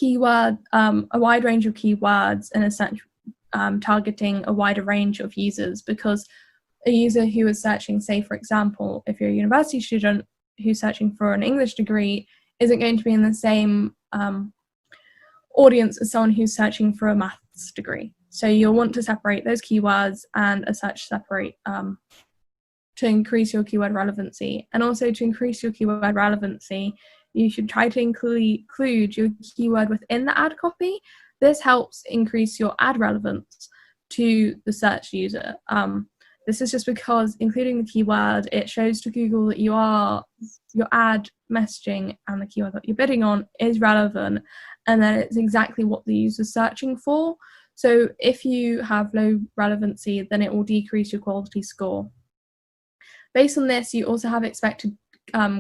a wide range of keywords and essentially targeting a wider range of users, because a user who is searching, say for example, if you're a university student who's searching for an English degree, isn't going to be in the same audience as someone who's searching for a maths degree. So you'll want to separate those keywords and as such separate to increase your keyword relevancy. And also to increase your keyword relevancy, you should try to include your keyword within the ad copy. This helps increase your ad relevance to the search user. This is just because including the keyword, it shows to Google that your ad messaging and the keyword that you're bidding on is relevant, and that it's exactly what the user's searching for. So if you have low relevancy, then it will decrease your quality score. Based on this, you also have expected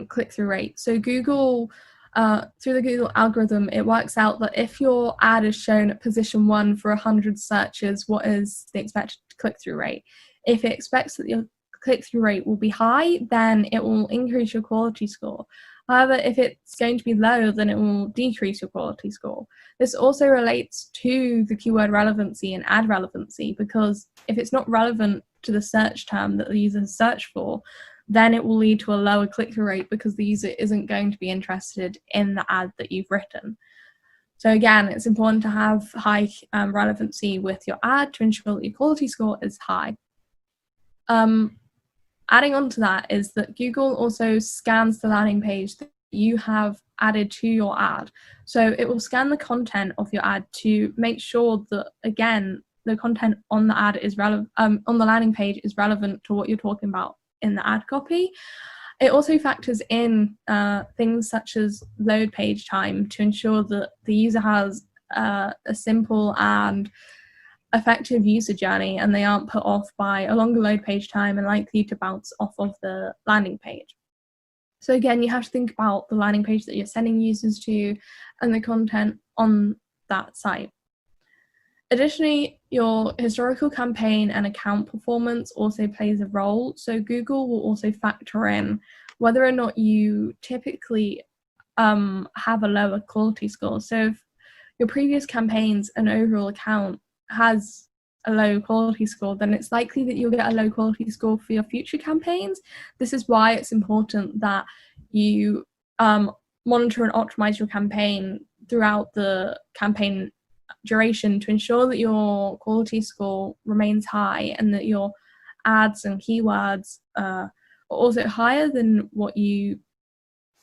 click-through rate. So Google, through the Google algorithm, it works out that if your ad is shown at position 1 for 100 searches, what is the expected click-through rate? If it expects that your click-through rate will be high, then it will increase your quality score. However, if it's going to be low, then it will decrease your quality score. This also relates to the keyword relevancy and ad relevancy, because if it's not relevant to the search term that the user has searched for, then it will lead to a lower click-through rate because the user isn't going to be interested in the ad that you've written. So again, it's important to have high relevancy with your ad to ensure that your quality score is high. Adding on to that is that Google also scans the landing page that you have added to your ad. So it will scan the content of your ad to make sure that, again, the content on the ad is relevant, on the landing page is relevant to what you're talking about in the ad copy. It also factors in things such as load page time to ensure that the user has a simple and effective user journey, and they aren't put off by a longer load page time and likely to bounce off of the landing page. So again, you have to think about the landing page that you're sending users to and the content on that site. Additionally, your historical campaign and account performance also plays a role. So Google will also factor in whether or not you typically have a lower quality score. So if your previous campaigns and overall account has a low quality score, then it's likely that you'll get a low quality score for your future campaigns. This is why it's important that you monitor and optimize your campaign throughout the campaign duration to ensure that your quality score remains high and that your ads and keywords are also higher than what you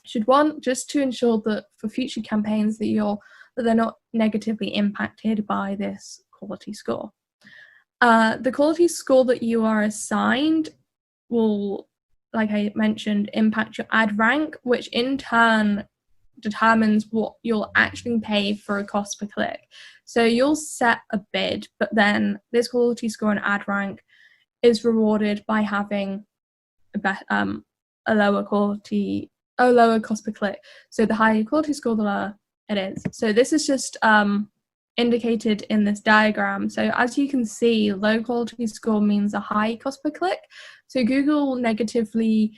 should want, just to ensure that for future campaigns that they're not negatively impacted by this quality score. The quality score that you are assigned will, like I mentioned, impact your ad rank, which in turn determines what you'll actually pay for a cost per click. So you'll set a bid, but then this quality score and ad rank is rewarded by having a lower cost per click. So the higher quality score, the lower it is. So this is just indicated in this diagram. So as you can see, low quality score means a high cost per click. So Google negatively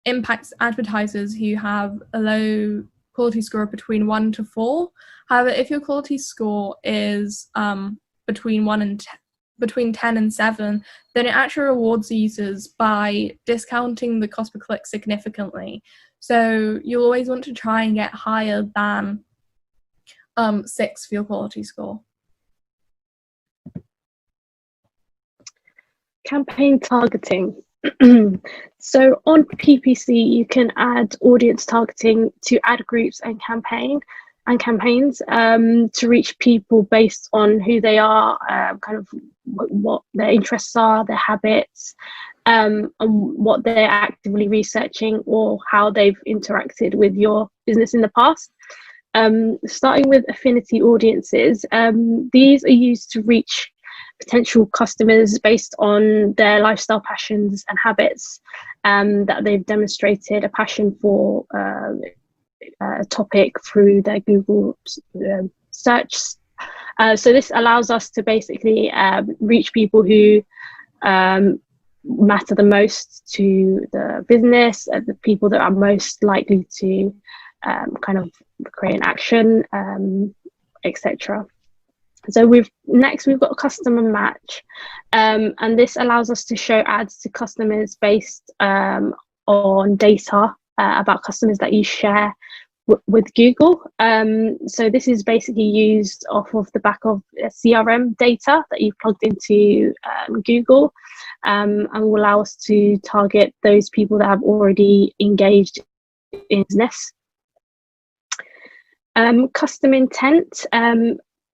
impacts advertisers who have a low quality score between 1 to 4. However, if your quality score is between 10 and 7, then it actually rewards users by discounting the cost per click significantly. So you'll always want to try and get higher than 6 for your quality score. Campaign targeting. So on PPC, you can add audience targeting to ad groups and campaigns to reach people based on who they are, kind of what their interests are, their habits, and what they're actively researching or how they've interacted with your business in the past. Starting with affinity audiences, these are used to reach potential customers based on their lifestyle passions and habits, that they've demonstrated a passion for a topic through their Google search. So this allows us to basically reach people who matter the most to the business, the people that are most likely to kind of create an action, etc. So we've got customer match, and this allows us to show ads to customers based on data about customers that you share with Google. So this is basically used off of the back of CRM data that you've plugged into Google, and will allow us to target those people that have already engaged in business. Custom intent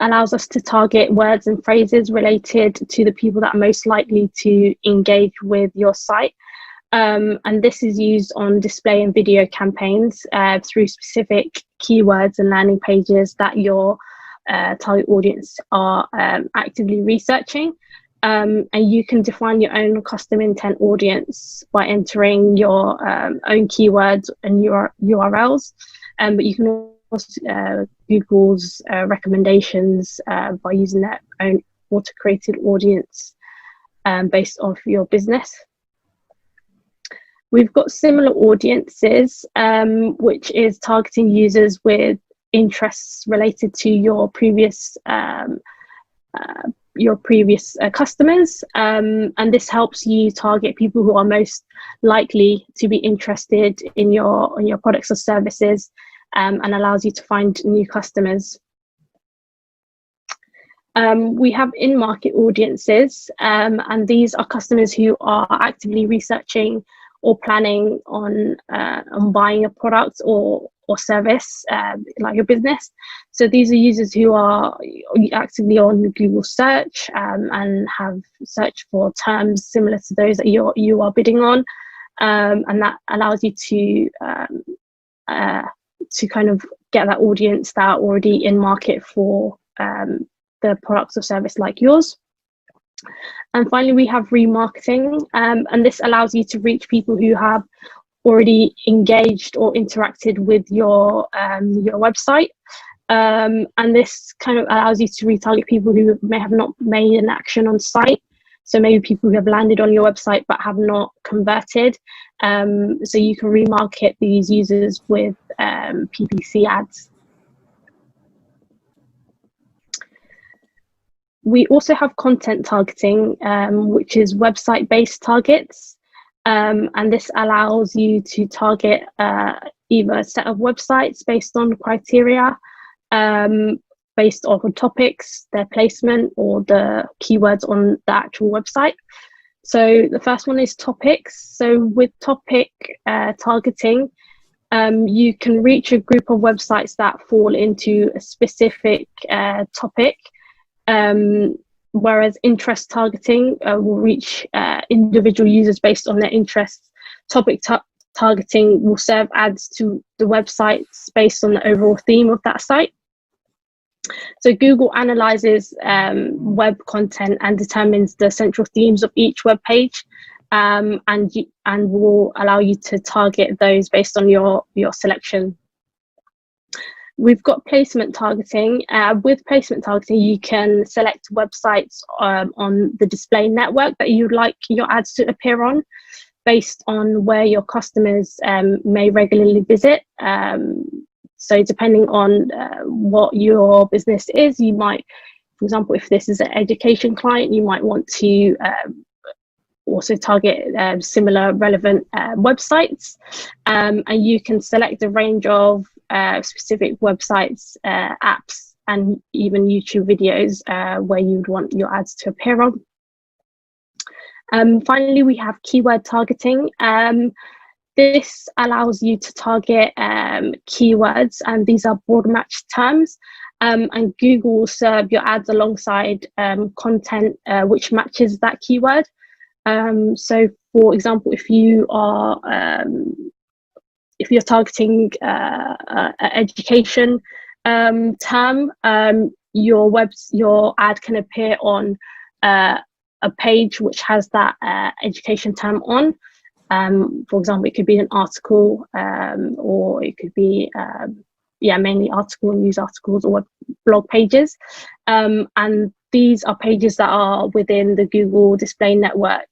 allows us to target words and phrases related to the people that are most likely to engage with your site. And this is used on display and video campaigns through specific keywords and landing pages that your target audience are actively researching. And you can define your own custom intent audience by entering your own keywords and URLs. But you can also Google's recommendations by using their own auto-created audience based off your business. We've got similar audiences, which is targeting users with interests related to your previous customers, and this helps you target people who are most likely to be interested in your products or services, and allows you to find new customers. We have in-market audiences, and these are customers who are actively researching or planning on buying a product or service, like your business. So these are users who are actively on Google search and have searched for terms similar to those that you are bidding on, and that allows you to kind of get that audience that are already in market for the products or service like yours. And finally, we have remarketing, and this allows you to reach people who have already engaged or interacted with your website, and this kind of allows you to retarget people who may have not made an action on site. So maybe people who have landed on your website but have not converted. So you can remarket these users with PPC ads. We also have content targeting, which is website-based targets. And this allows you to target either a set of websites based on criteria, based on topics, their placement, or the keywords on the actual website. So the first one is topics. So with topic targeting, you can reach a group of websites that fall into a specific topic, whereas interest targeting will reach individual users based on their interests. Topic targeting will serve ads to the websites based on the overall theme of that site. So Google analyzes web content and determines the central themes of each web page, and will allow you to target those based on your selection. We've got placement targeting. With placement targeting, you can select websites on the display network that you'd like your ads to appear on, based on where your customers may regularly visit. So depending on what your business is, you might, for example, if this is an education client, you might want to also target similar relevant websites. And you can select a range of specific websites, apps, and even YouTube videos where you'd want your ads to appear on. Finally, we have keyword targeting. This allows you to target keywords, and these are broad match terms. And Google will serve your ads alongside content which matches that keyword. So, for example, if you're targeting an education term, your ad can appear on a page which has that education term on. For example, it could be an article, or it could be mainly news articles or blog pages, and these are pages that are within the Google Display Network.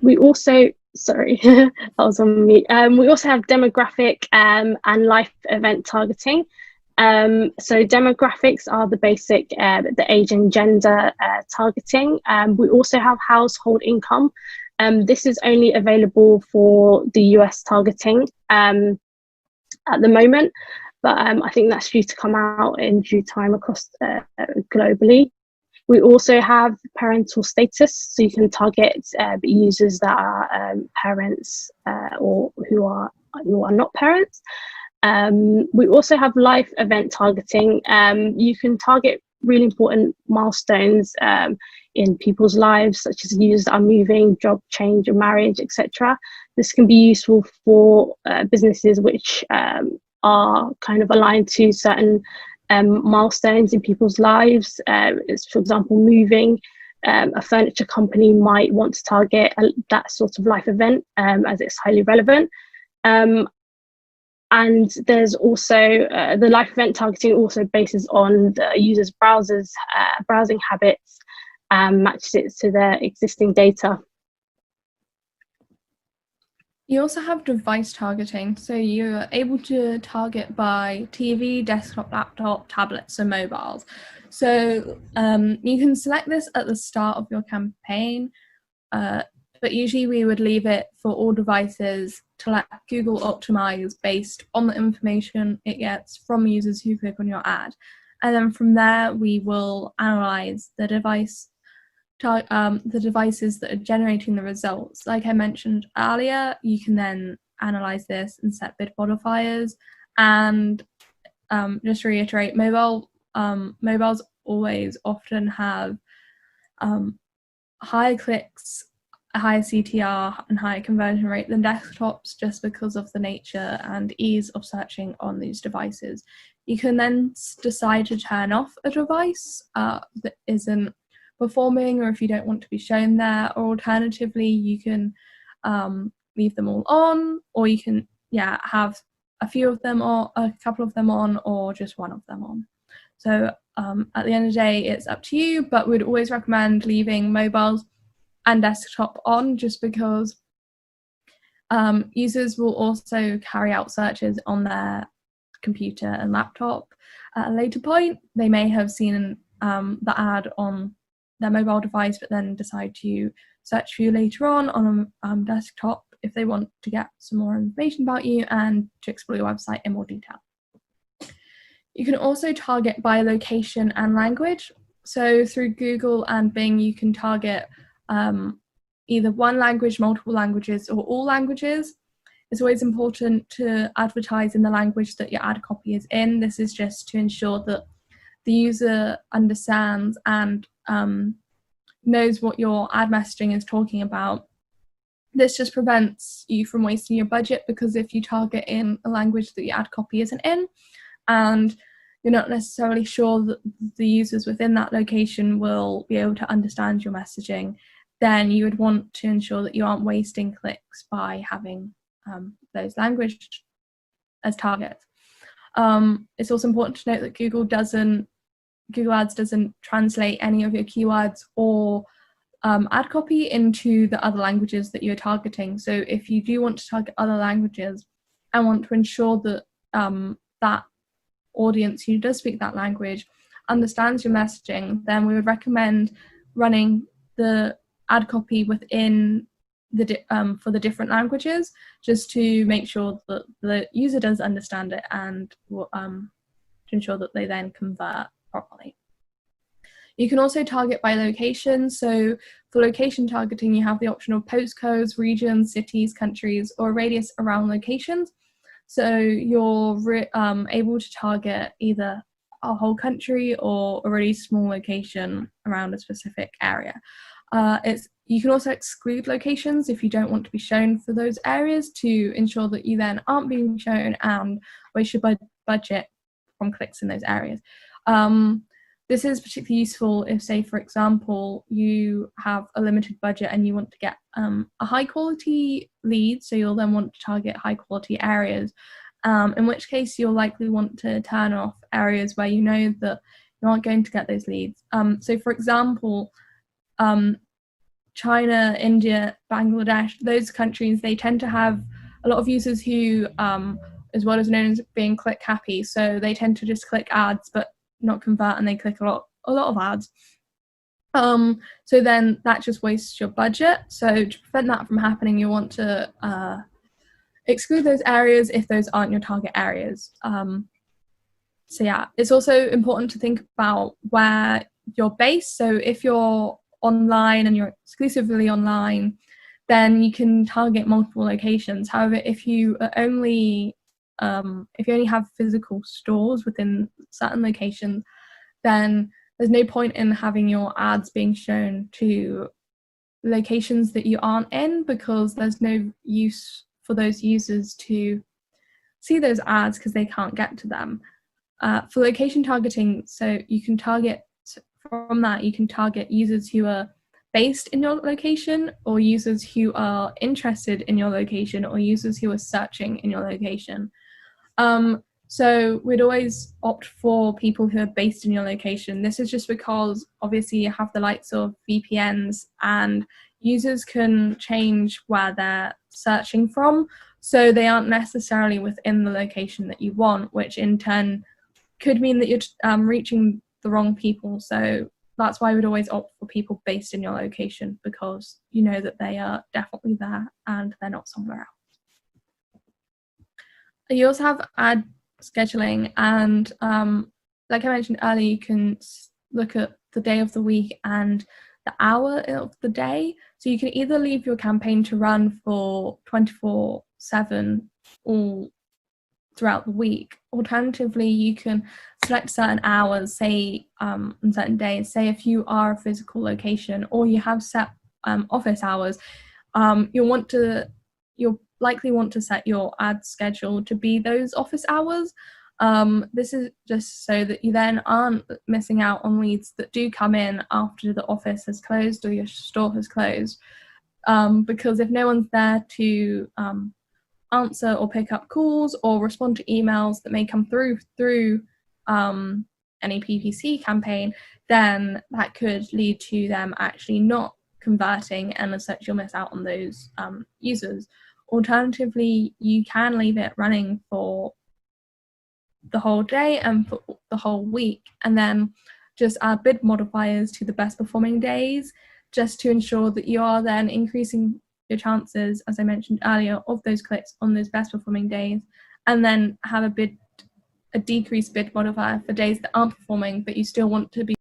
We also, sorry, that was on me. We also have demographic and life event targeting. So demographics are the basic, the age and gender targeting. We also have household income. This is only available for the US targeting at the moment, but I think that's due to come out in due time across globally. We also have parental status, so you can target users that are parents or who are not parents. We also have life event targeting. You can target really important milestones in people's lives, such as users that are moving, job change, or marriage, etc. This can be useful for businesses which are kind of aligned to certain milestones in people's lives. For example, moving. A furniture company might want to target that sort of life event as it's highly relevant. And there's also the life event targeting also bases on the user's browsing habits and matches it to their existing data. You also have device targeting, so you're able to target by TV, desktop, laptop, tablets, and mobiles. So you can select this at the start of your campaign, but usually we would leave it for all devices to let Google optimize based on the information it gets from users who click on your ad. And then from there, we will analyze the devices that are generating the results. Like I mentioned earlier, you can then analyze this and set bid modifiers. And just to reiterate, mobiles always often have higher clicks, a higher CTR, and higher conversion rate than desktops, just because of the nature and ease of searching on these devices. You can then decide to turn off a device that isn't performing, or if you don't want to be shown there, or alternatively you can leave them all on, or you can have a few of them or a couple of them on, or just one of them on. So at the end of the day, it's up to you, but we'd always recommend leaving mobiles and desktop on, just because users will also carry out searches on their computer and laptop at a later point. They may have seen the ad on their mobile device, but then decide to search for you later on a desktop if they want to get some more information about you and to explore your website in more detail. You can also target by location and language. So through Google and Bing, you can target either one language, multiple languages, or all languages. It's always important to advertise in the language that your ad copy is in. This is just to ensure that the user understands and knows what your ad messaging is talking about. This just prevents you from wasting your budget, because if you target in a language that your ad copy isn't in, and you're not necessarily sure that the users within that location will be able to understand your messaging, then you would want to ensure that you aren't wasting clicks by having those language as targets. It's also important to note that Google Ads doesn't translate any of your keywords or ad copy into the other languages that you're targeting. So if you do want to target other languages and want to ensure that that audience who does speak that language understands your messaging, then we would recommend running the ad copy within the for the different languages, just to make sure that the user does understand it and to ensure that they then convert properly. You can also target by location. So for location targeting, you have the option of postcodes, regions, cities, countries, or a radius around locations. So you're able to target either a whole country or a really small location around a specific area. You can also exclude locations if you don't want to be shown for those areas, to ensure that you then aren't being shown and waste your budget from clicks in those areas. This is particularly useful if, say, for example, you have a limited budget and you want to get a high quality lead, so you'll then want to target high quality areas, in which case you'll likely want to turn off areas where you know that you aren't going to get those leads. So for example, China, India, Bangladesh, those countries, they tend to have a lot of users who is what is known as being click happy. So they tend to just click ads but not convert, and they click a lot of ads. So then that just wastes your budget. So to prevent that from happening, you want to exclude those areas if those aren't your target areas. So yeah, it's also important to think about where you're based. So if you're online and you're exclusively online, then you can target multiple locations. However, if you only have physical stores within certain locations, then there's no point in having your ads being shown to locations that you aren't in, because there's no use for those users to see those ads because they can't get to them. For location targeting, so you can target from that, you can target users who are based in your location, or users who are interested in your location, or users who are searching in your location. So we'd always opt for people who are based in your location. This is just because obviously you have the likes of VPNs, and users can change where they're searching from, so they aren't necessarily within the location that you want, which in turn could mean that you're reaching the wrong people. So that's why we'd always opt for people based in your location, because you know that they are definitely there and they're not somewhere else. You also have ad scheduling, and like I mentioned earlier, you can look at the day of the week and the hour of the day. So you can either leave your campaign to run for 24/7 all throughout the week. Alternatively, you can select certain hours, say on certain days. Say if you are a physical location or you have set office hours, you'll likely want to set your ad schedule to be those office hours. This is just so that you then aren't missing out on leads that do come in after the office has closed or your store has closed, because if no one's there to answer or pick up calls or respond to emails that may come through any PPC campaign, then that could lead to them actually not converting, and as such you'll miss out on those users. Alternatively, you can leave it running for the whole day and for the whole week, and then just add bid modifiers to the best performing days, just to ensure that you are then increasing your chances, as I mentioned earlier, of those clicks on those best performing days, and then have a decreased bid modifier for days that aren't performing but you still want to be